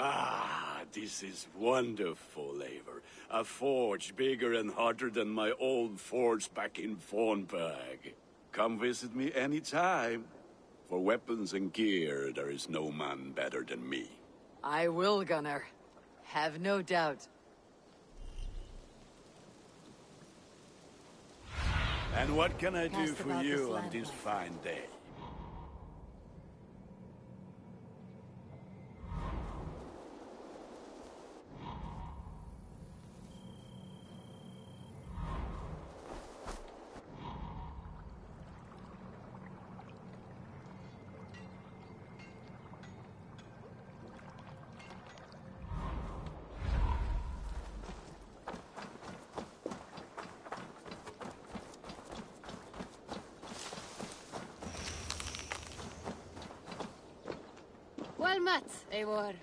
Speaker 21: Ah, this is wonderful, Eivor. A forge bigger and hotter than my old forge back in Fornburg. Come visit me anytime. For weapons and gear, there is no man better than me.
Speaker 2: I will, Gunnar. Have no doubt.
Speaker 21: And what can I do
Speaker 2: Cast
Speaker 21: for
Speaker 2: about
Speaker 21: you
Speaker 2: this
Speaker 21: on
Speaker 2: land,
Speaker 21: this
Speaker 2: my
Speaker 21: fine day?
Speaker 9: Well met, Eivor.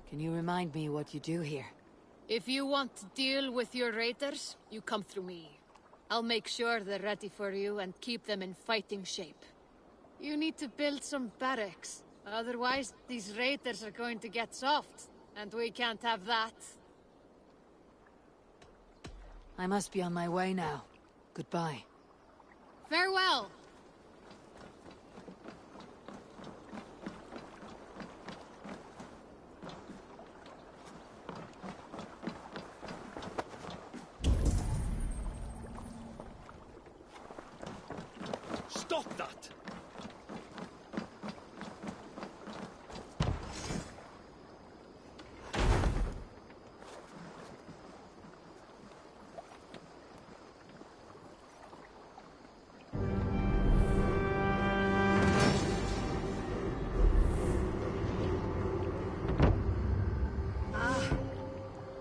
Speaker 2: Can you remind me what you do here?
Speaker 9: If you want to deal with your raiders, you come through me. I'll make sure they're ready for you and keep them in fighting shape. You need to build some barracks. Otherwise, these raiders are going to get soft, and we can't have that.
Speaker 2: I must be on my way now. Goodbye.
Speaker 9: Farewell!
Speaker 17: Stop that!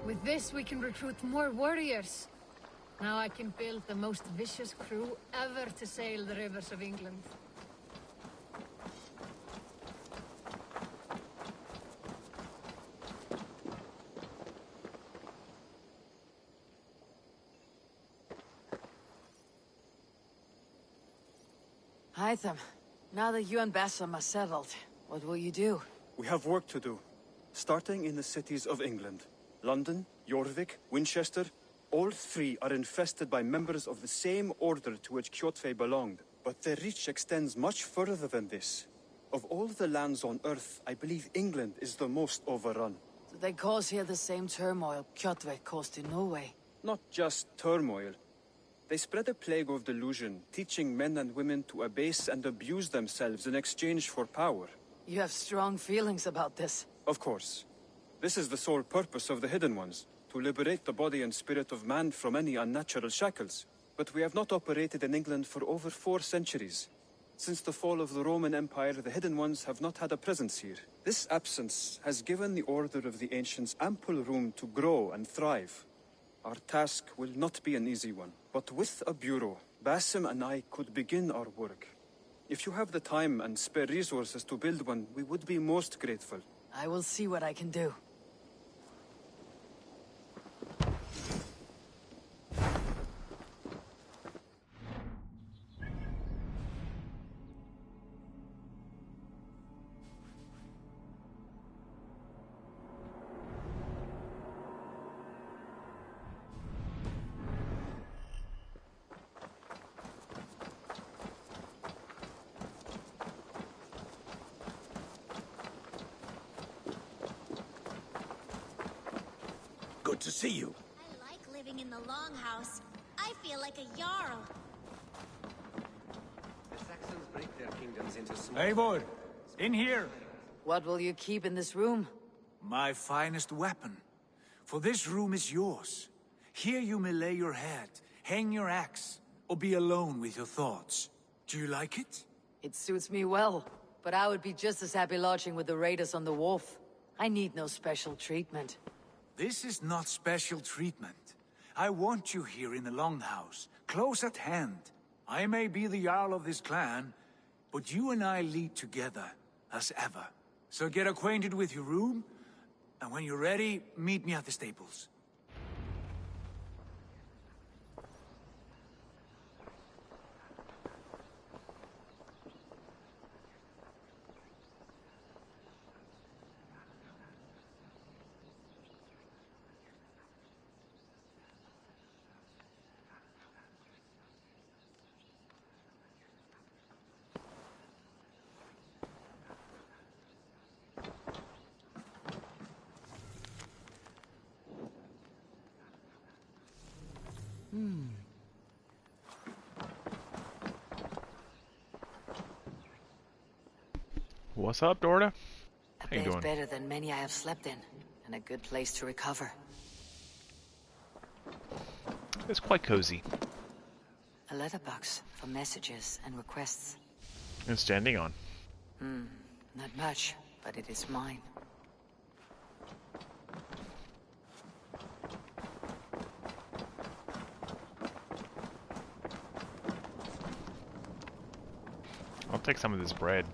Speaker 9: With this, we can recruit more warriors. Now I can build the most vicious crew ever to sail the rivers of England.
Speaker 2: Hytham, now that you and Bassam are settled, what will you do?
Speaker 13: We have work to do, starting in the cities of England. London, Jorvik, Winchester, all three are infested by members of the same order to which Kjotve belonged. But their reach extends much further than this. Of all the lands on Earth, I believe England is the most overrun.
Speaker 2: Do they cause here the same turmoil Kjotve caused in Norway?
Speaker 13: Not just turmoil. They spread a plague of delusion, teaching men and women to abase and abuse themselves in exchange for power.
Speaker 2: You have strong feelings about this.
Speaker 13: Of course. This is the sole purpose of the Hidden Ones, to liberate the body and spirit of man from any unnatural shackles. But we have not operated in England for over 4 centuries. Since the fall of the Roman Empire, the Hidden Ones have not had a presence here. This absence has given the Order of the Ancients ample room to grow and thrive. Our task will not be an easy one, but with a bureau, Basim and I could begin our work. If you have the time and spare resources to build one, we would be most grateful.
Speaker 2: I will see what I can do.
Speaker 3: Good to see you.
Speaker 22: I like living in the Longhouse. I feel like a Jarl.
Speaker 19: The Saxons break their kingdoms into small...
Speaker 7: Eivor, in here.
Speaker 2: What will you keep in this room?
Speaker 7: My finest weapon. For this room is yours. Here you may lay your head, hang your axe, or be alone with your thoughts. Do you like it?
Speaker 2: It suits me well, but I would be just as happy lodging with the raiders on the wharf. I need no special treatment.
Speaker 7: This is not special treatment. I want you here in the Longhouse, close at hand. I may be the Jarl of this clan, but you and I lead together, as ever. So get acquainted with your room, and when you're ready, meet me at the stables.
Speaker 1: What's up, Dorda?
Speaker 2: A
Speaker 1: How you
Speaker 2: bed's
Speaker 1: doing?
Speaker 2: better than many I have slept in, and a good place to recover.
Speaker 1: It's quite cozy.
Speaker 2: A letterbox for messages and requests.
Speaker 1: And standing on.
Speaker 2: Not much, but it is mine.
Speaker 1: I'll take some of this bread.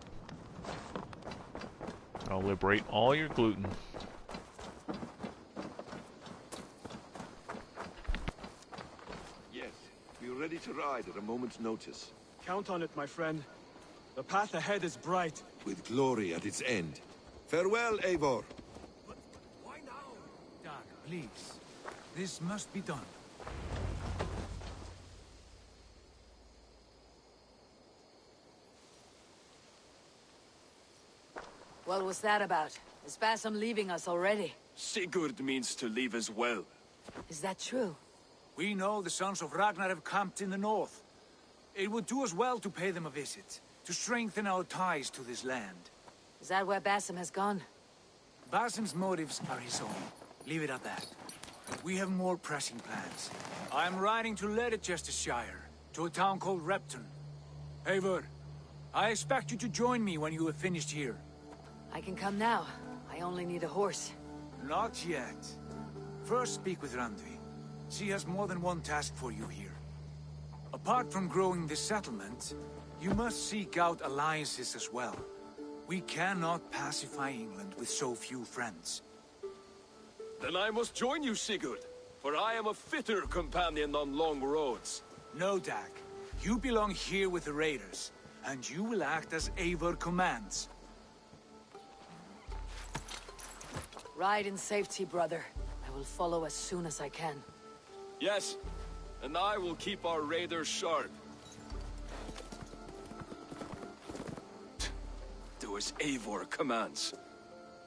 Speaker 1: I'll liberate all your gluten.
Speaker 21: Yes, we're ready to ride at a moment's notice.
Speaker 13: Count on it, my friend. The path ahead is bright.
Speaker 21: With glory at its end. Farewell, Eivor.
Speaker 7: Dag, please. This must be done.
Speaker 2: What was that about? Is Bassam leaving us already?
Speaker 17: Sigurd means to leave as well.
Speaker 2: Is that true?
Speaker 7: We know the sons of Ragnar have camped in the north. It would do us well to pay them a visit, to strengthen our ties to this land.
Speaker 2: Is that where Bassam has gone?
Speaker 7: Bassam's motives are his own. Leave it at that. We have more pressing plans. I am riding to Leicestershire, to a town called Repton. Eivor, I expect you to join me when you have finished here.
Speaker 2: I can come now. I only need a horse.
Speaker 7: Not yet. First speak with Randvi. She has more than one task for you here. Apart from growing this settlement, you must seek out alliances as well. We cannot pacify England with so few friends.
Speaker 17: Then I must join you, Sigurd, for I am a fitter companion on long roads.
Speaker 7: No, Dag. You belong here with the raiders, and you will act as Eivor commands.
Speaker 2: Ride in safety, brother. I will follow as soon as I can.
Speaker 17: Yes, and I will keep our raiders sharp. Do as Eivor commands.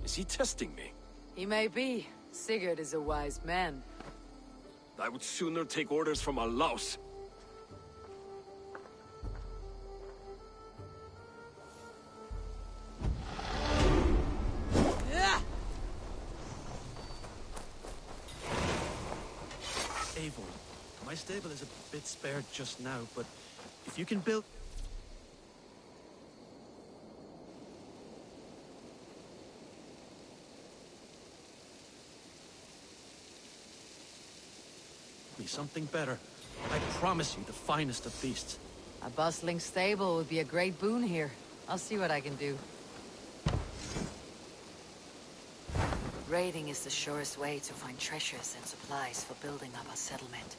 Speaker 17: Is he testing me?
Speaker 2: He may be. Sigurd is a wise man.
Speaker 17: I would sooner take orders from a louse.
Speaker 10: Eivor, my stable is a bit spared just now, but if you can build... me something better. I promise you the finest of beasts.
Speaker 2: A bustling stable would be a great boon here. I'll see what I can do. Raiding is the surest way to find treasures and supplies for building up a settlement.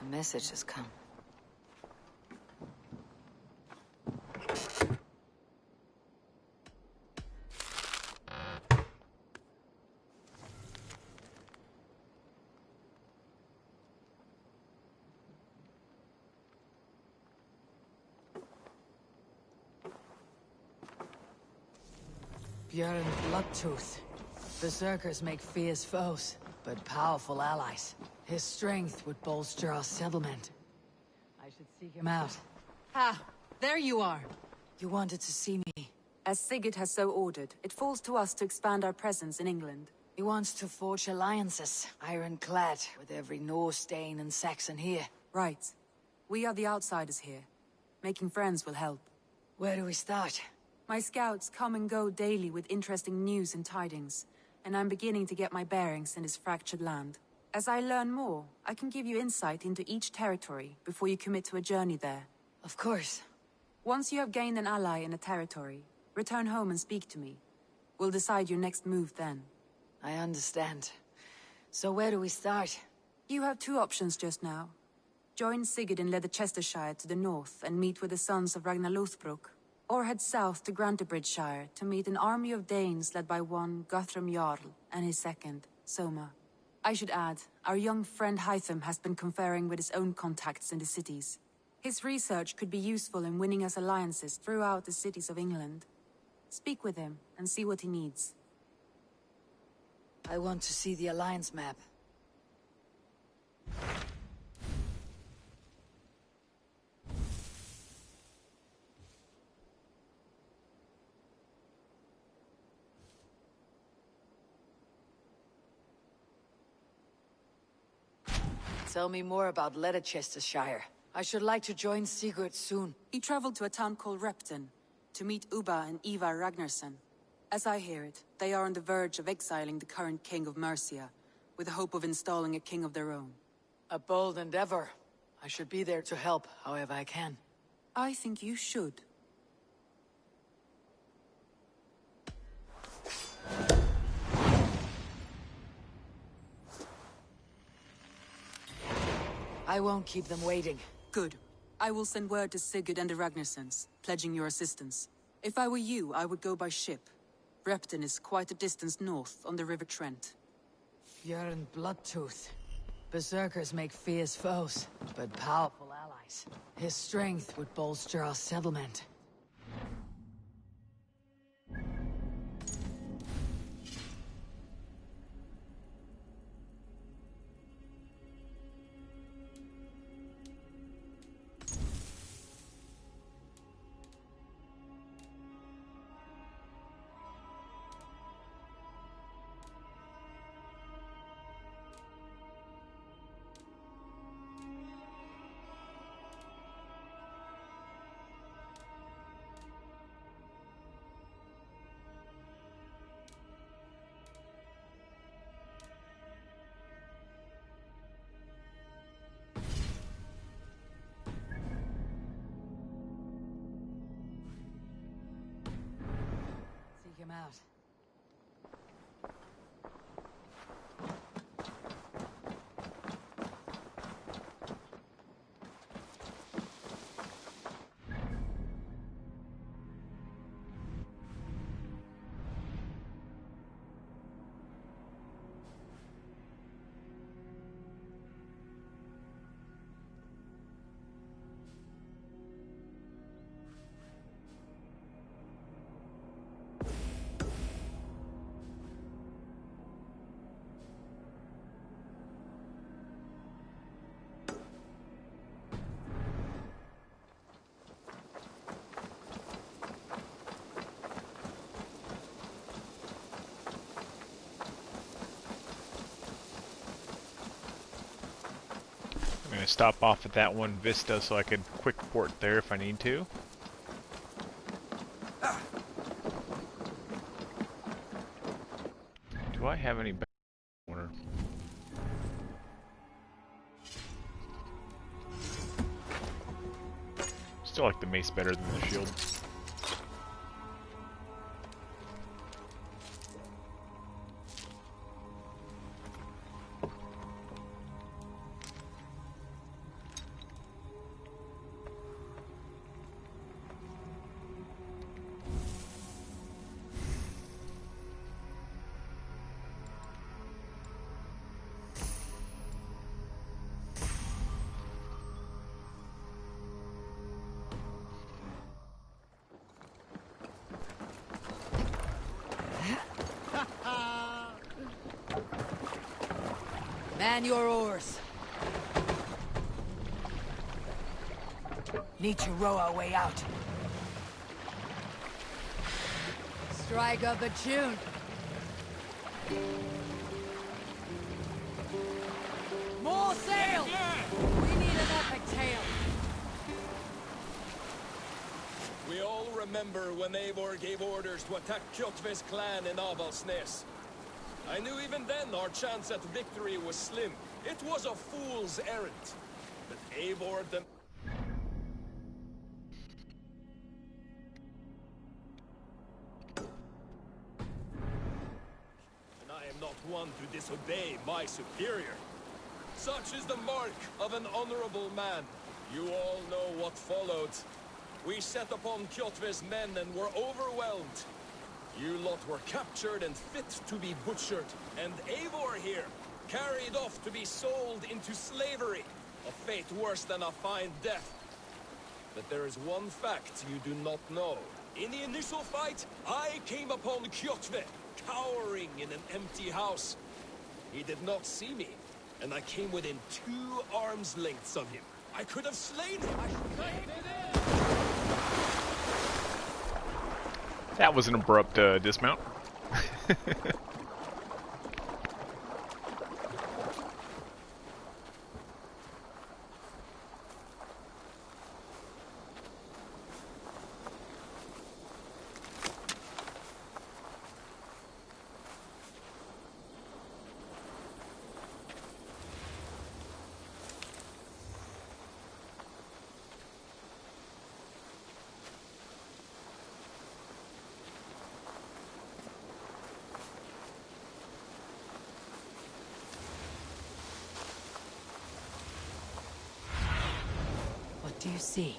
Speaker 2: A message has come. Björn Bloodtooth. Berserkers make fierce foes, but powerful allies. His strength would bolster our settlement. I should seek him out.
Speaker 8: Ah, there you are.
Speaker 2: You wanted to see me.
Speaker 8: As Sigurd has so ordered, it falls to us to expand our presence in England.
Speaker 2: He wants to forge alliances, ironclad, with every Norse, Dane, and Saxon here.
Speaker 8: Right. We are the outsiders here. Making friends will help.
Speaker 2: Where do we start?
Speaker 8: My scouts come and go daily with interesting news and tidings, and I'm beginning to get my bearings in this fractured land. As I learn more, I can give you insight into each territory before you commit to a journey there.
Speaker 2: Of course.
Speaker 8: Once you have gained an ally in a territory, return home and speak to me. We'll decide your next move then.
Speaker 2: I understand. So where do we start?
Speaker 8: You have two options just now. Join Sigurd in Leicestershire to the north and meet with the sons of Ragnar Lothbrok, or head south to Grantebridgeshire to meet an army of Danes led by one Guthrum Jarl and his second, Soma. I should add, our young friend Hytham has been conferring with his own contacts in the cities. His research could be useful in winning us alliances throughout the cities of England. Speak with him and see what he needs.
Speaker 2: I want to see the alliance map. Tell me more about Leicestershire. I should like to join Sigurd soon.
Speaker 8: He traveled to a town called Repton to meet Ubba and Ivar Ragnarsson. As I hear it, they are on the verge of exiling the current king of Mercia, with the hope of installing a king of their own.
Speaker 2: A bold endeavor. I should be there to help however I can.
Speaker 8: I think you should.
Speaker 2: I won't keep them waiting.
Speaker 8: Good. I will send word to Sigurd and the Ragnarsons, pledging your assistance. If I were you, I would go by ship. Repton is quite a distance north on the River Trent.
Speaker 2: Björn Bloodtooth. Berserkers make fierce foes, but powerful allies. His strength would bolster our settlement. Seek him out.
Speaker 1: I'm going to stop off at that one vista so I could quick port there if I need to. Do I have any back order? Still like the mace better than the shield.
Speaker 2: Man your oars. Need to row our way out. Strike up a tune. More sail! We need an epic tale.
Speaker 17: We all remember when Eivor gave orders to attack Kjotve's clan in Avaldsnes. I knew even then our chance at victory was slim. It was a fool's errand. But Eivor the... And I am not one to disobey my superior. Such is the mark of an honorable man. You all know what followed. We set upon Kjotve's men and were overwhelmed. You lot were captured and fit to be butchered, and Eivor here, carried off to be sold into slavery, a fate worse than a fine death. But there is one fact you do not know. In the initial fight, I came upon Kjotve, cowering in an empty house. He did not see me, and I came within 2 arms lengths of him. I could have slain him.
Speaker 1: That was an abrupt dismount.
Speaker 11: you see?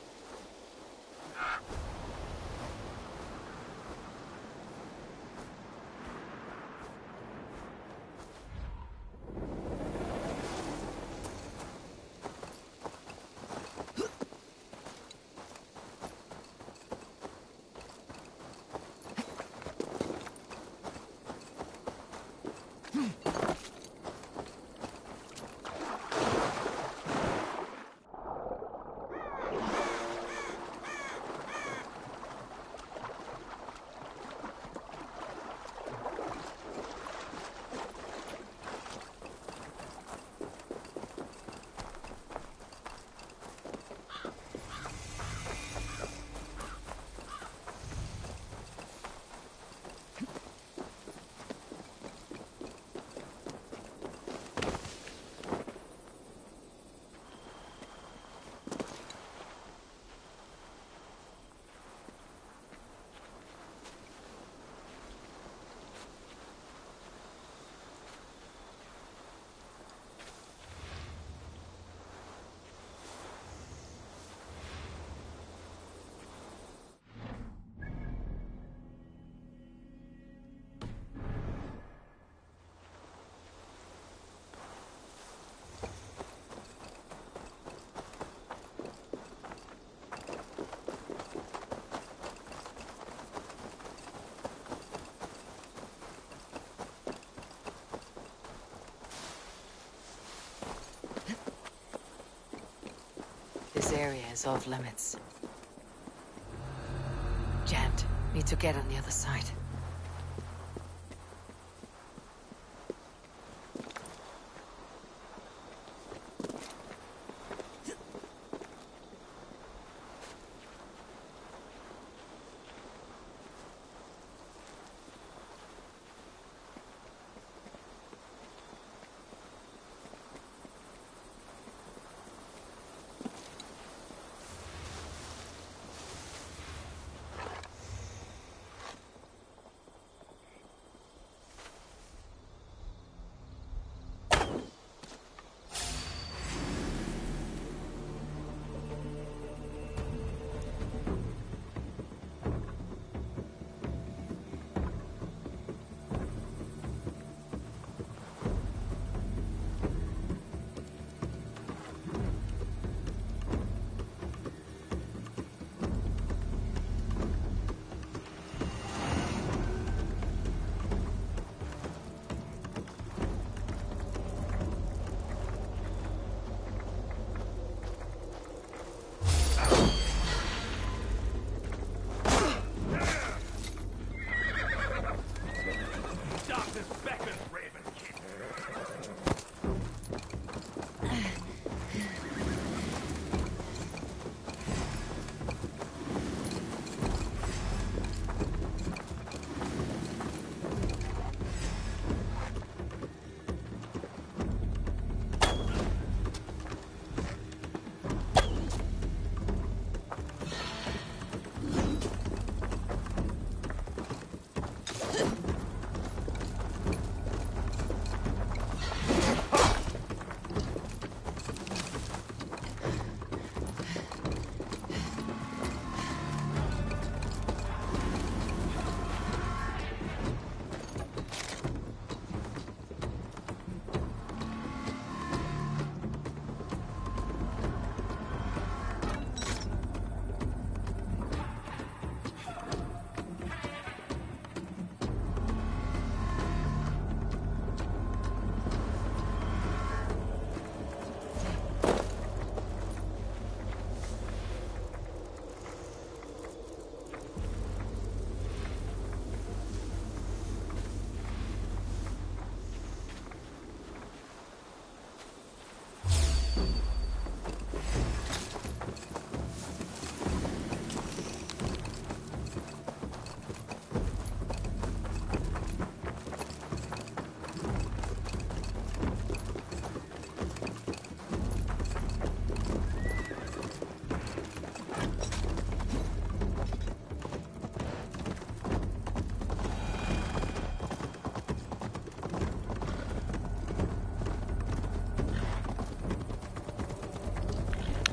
Speaker 11: This area is off limits. Jammed. Need to get on the other side.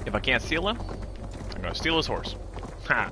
Speaker 1: If I can't seal him, Steal his horse. Ha!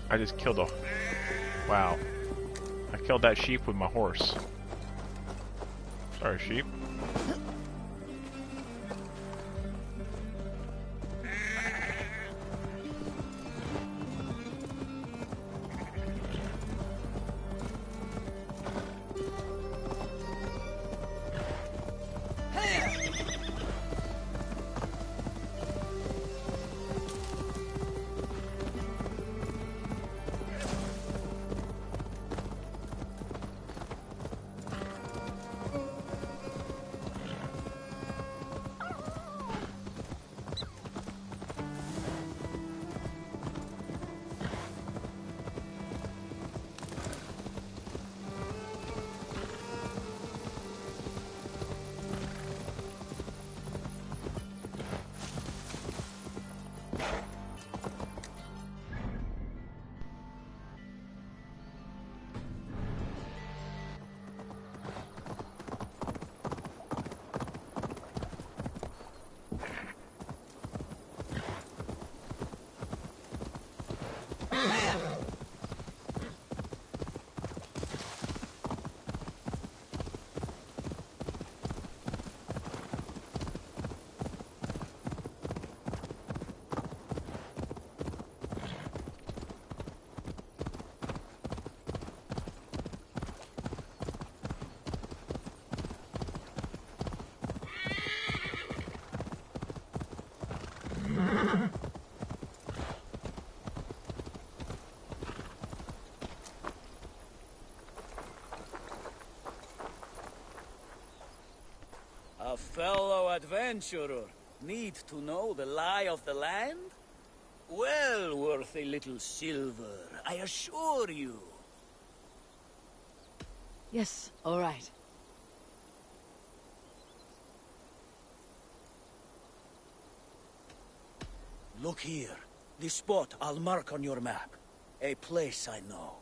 Speaker 1: I just killed a... Wow. I killed that sheep with my horse. Sorry, sheep.
Speaker 12: A fellow adventurer need to know the lie of the land? Well worth a little silver, I assure you.
Speaker 2: Yes, all right.
Speaker 12: Look here. This spot I'll mark on your map. A place I know.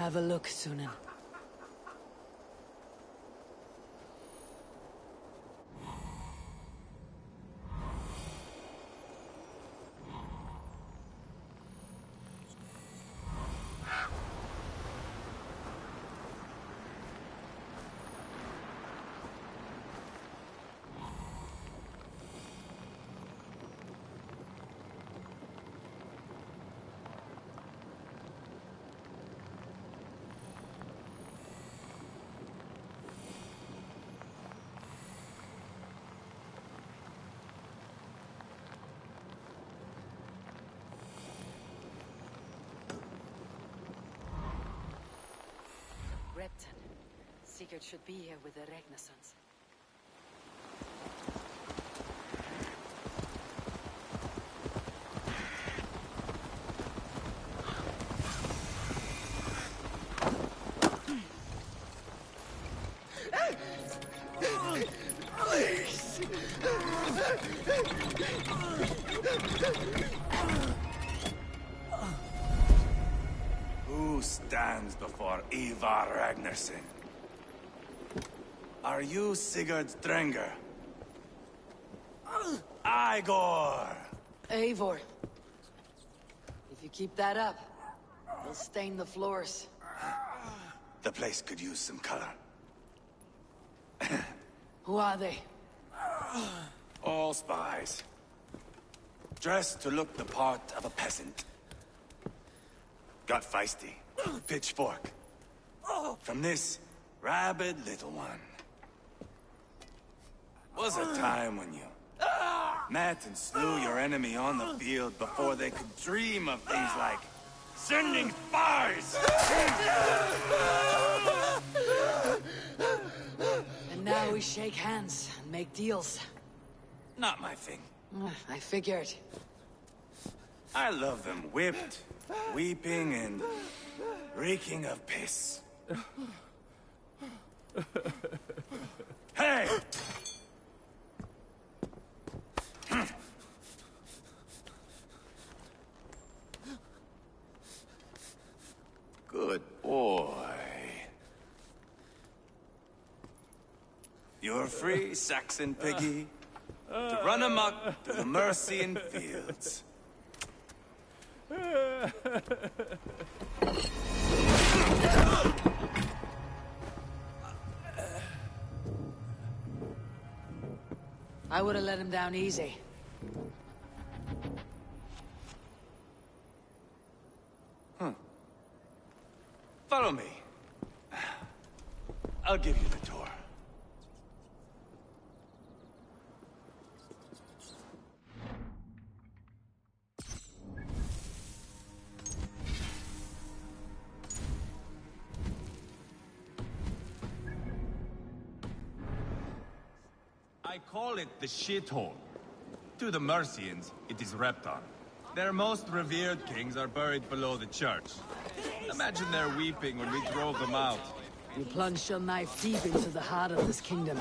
Speaker 2: have a look, Sunan.
Speaker 11: Repton. Sigurd should be here with the Ragnarsons.
Speaker 21: Who stands before Ivar Ragnarsson? Are you Sigurd Drenger? Igor!
Speaker 2: Eivor. If you keep that up, they'll stain the floors.
Speaker 21: The place could use some color.
Speaker 2: Who are they?
Speaker 21: All spies. Dressed to look the part of a peasant. Got feisty. Pitchfork. From this rabid little one. Was a time when you met and slew your enemy on the field before they could dream of things like sending spies!
Speaker 2: And now we shake hands and make deals.
Speaker 21: Not my thing.
Speaker 2: I figured.
Speaker 21: I love them whipped, weeping, and reeking of piss. Hey! Good boy. You're free, Saxon piggy, to run amok through the Mercian fields.
Speaker 2: I would have let him down easy.
Speaker 21: Follow me. I'll give you the tour.
Speaker 14: I call it the shithole. To the Mercians, it is Repton. Their most revered kings are buried below the church. Imagine their weeping when we drove them out.
Speaker 2: You plunged your knife deep into the heart of this kingdom.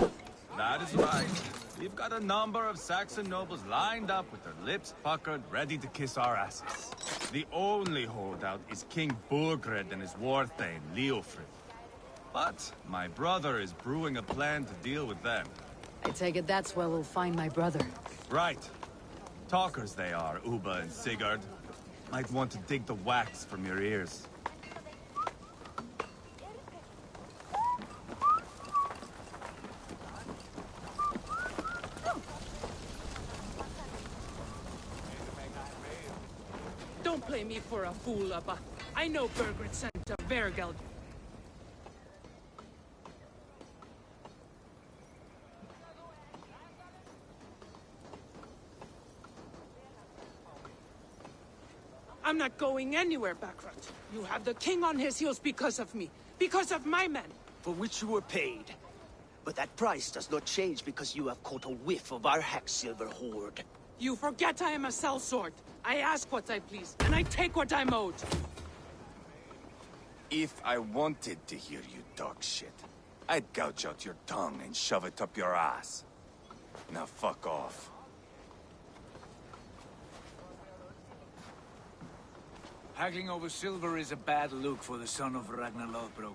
Speaker 14: That is right. We've got a number of Saxon nobles lined up with their lips puckered, ready to kiss our asses. The only holdout is King Burgred and his war thane, Leofrid. But my brother is brewing a plan to deal with them.
Speaker 2: I take it that's where we'll find my brother.
Speaker 14: Right. Talkers they are, Uba and Sigurd. Might want to dig the wax from your ears.
Speaker 5: Don't play me for a fool, Abba. I know Bergred sent to Vergeld. I'm not going anywhere, Backrot. You have the king on his heels because of me. Because of my men.
Speaker 16: For which you were paid. But that price does not change because you have caught a whiff of our Hacksilver hoard.
Speaker 5: You forget I am a sellsword. I ask what I please, and I take what I'm owed.
Speaker 21: If I wanted to hear you talk shit, I'd gouge out your tongue and shove it up your ass. Now fuck off.
Speaker 7: Haggling over silver is a bad look for the son of Ragnar Lothbrok.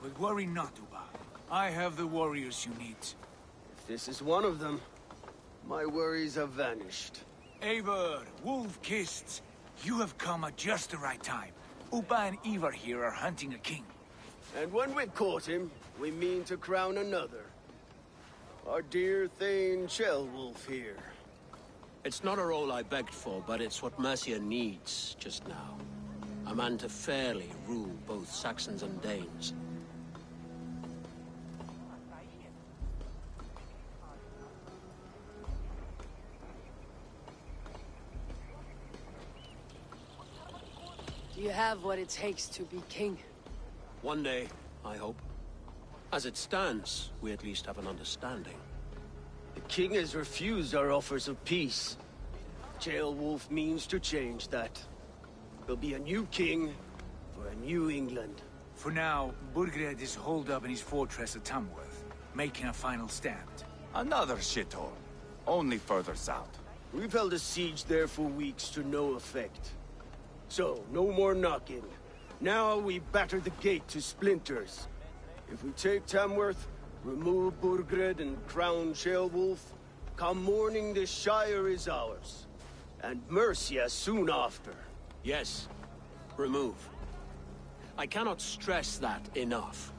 Speaker 7: But worry not, Uba. I have the warriors you need.
Speaker 16: If this is one of them, my worries have vanished.
Speaker 7: Eivor, Wolf-Kissed, you have come at just the right time. Uba and Ivar here are hunting a king.
Speaker 16: And when we've caught him, we mean to crown another. Our dear Thane Ceolwulf here.
Speaker 5: It's not a role I begged for, but it's what Mercia needs just now. A man to fairly rule both Saxons and Danes.
Speaker 2: Do you have what it takes to be king?
Speaker 5: One day, I hope. As it stands, we at least have an understanding.
Speaker 16: The king has refused our offers of peace. Ceolwulf means to change that. There'll be a new king for a new England.
Speaker 7: For now, Burgred is holed up in his fortress at Tamworth, making a final stand.
Speaker 14: Another shithole. Only further south.
Speaker 16: We've held a siege there for weeks to no effect. So, no more knocking. Now we batter the gate to splinters. If we take Tamworth, remove Burgred and crown Ceolwulf, come morning the Shire is ours. And Mercia soon after.
Speaker 5: Yes, remove. I cannot stress that enough.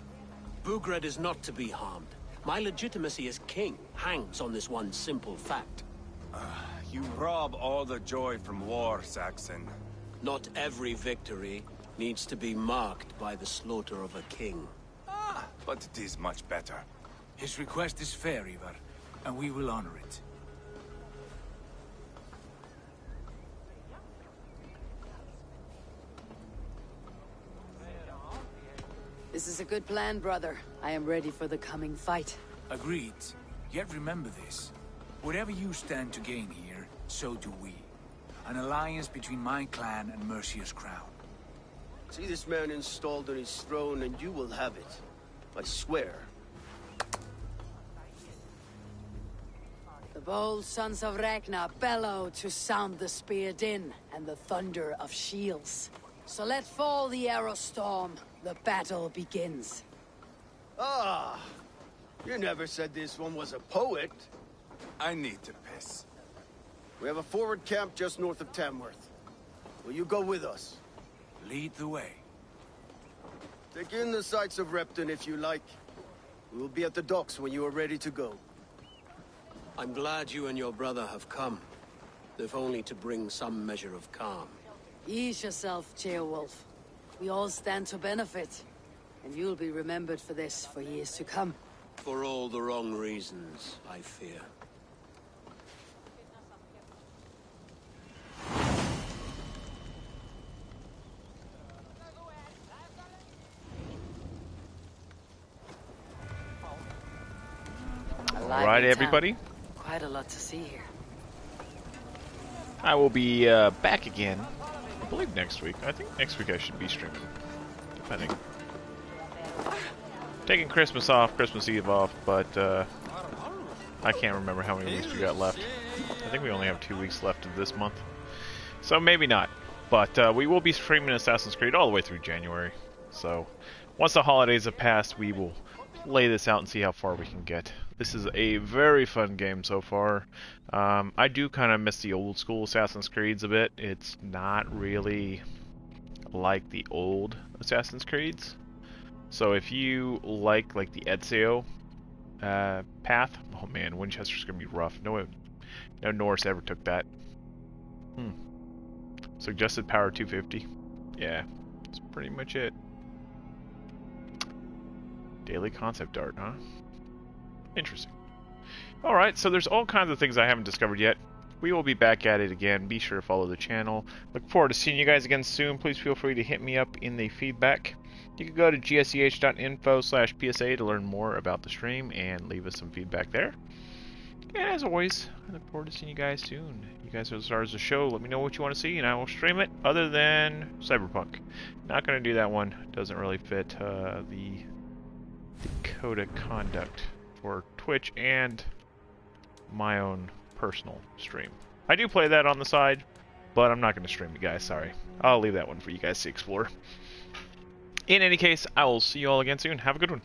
Speaker 5: Burgred is not to be harmed. My legitimacy as king hangs on this one simple fact.
Speaker 14: You rob all the joy from war, Saxon.
Speaker 5: Not every victory needs to be marked by the slaughter of a king.
Speaker 14: But it is much better.
Speaker 7: His request is fair, Ivar, and we will honor it.
Speaker 2: This is a good plan, brother. I am ready for the coming fight.
Speaker 7: Agreed. Yet remember this. Whatever you stand to gain here, so do we. An alliance between my clan and Mercia's crown.
Speaker 16: See this man installed on his throne and you will have it. I swear.
Speaker 2: The bold sons of Ragnar bellow to sound the spear din and the thunder of shields. So let fall the arrow storm. The battle begins.
Speaker 16: Ah! You never said this one was a poet.
Speaker 14: I need to piss.
Speaker 16: We have a forward camp just north of Tamworth. Will you go with us?
Speaker 7: Lead the way.
Speaker 16: Take in the sights of Repton if you like. We will be at the docks when you are ready to go.
Speaker 5: I'm glad you and your brother have come, if only to bring some measure of calm.
Speaker 2: Ease yourself, Ceolwulf. We all stand to benefit, and you'll be remembered for this for years to come.
Speaker 5: For all the wrong reasons, I fear.
Speaker 1: All right, everybody.
Speaker 2: Quite a lot to see here.
Speaker 1: I will be back again, I believe next week. I think next week I should be streaming, depending. Taking Christmas off, Christmas Eve off, but I can't remember how many weeks we got left. I think we only have 2 weeks left of this month. So maybe not. But we will be streaming Assassin's Creed all the way through January. So once the holidays have passed, we will play this out and see how far we can get. This is a very fun game so far. I do kind of miss the old school Assassin's Creeds a bit. It's not really like the old Assassin's Creeds. So if you like the Ezio path, oh man, Winchester's gonna be rough. No Norse ever took that. Suggested power 250. Yeah, that's pretty much it. Daily concept art, huh? Interesting. Alright, so there's all kinds of things I haven't discovered yet. We will be back at it again. Be sure to follow the channel. Look forward to seeing you guys again soon. Please feel free to hit me up in the feedback. You can go to gsch.info/PSA to learn more about the stream and leave us some feedback there. And as always, I look forward to seeing you guys soon. You guys are the stars of the show. Let me know what you want to see and I will stream it, other than Cyberpunk. Not going to do that one. Doesn't really fit the code of conduct for Twitch and my own personal stream. I do play that on the side, But I'm not going to stream it, guys. Sorry. I'll leave that one for you guys to explore. In any case, I will see you all again soon. Have a good one.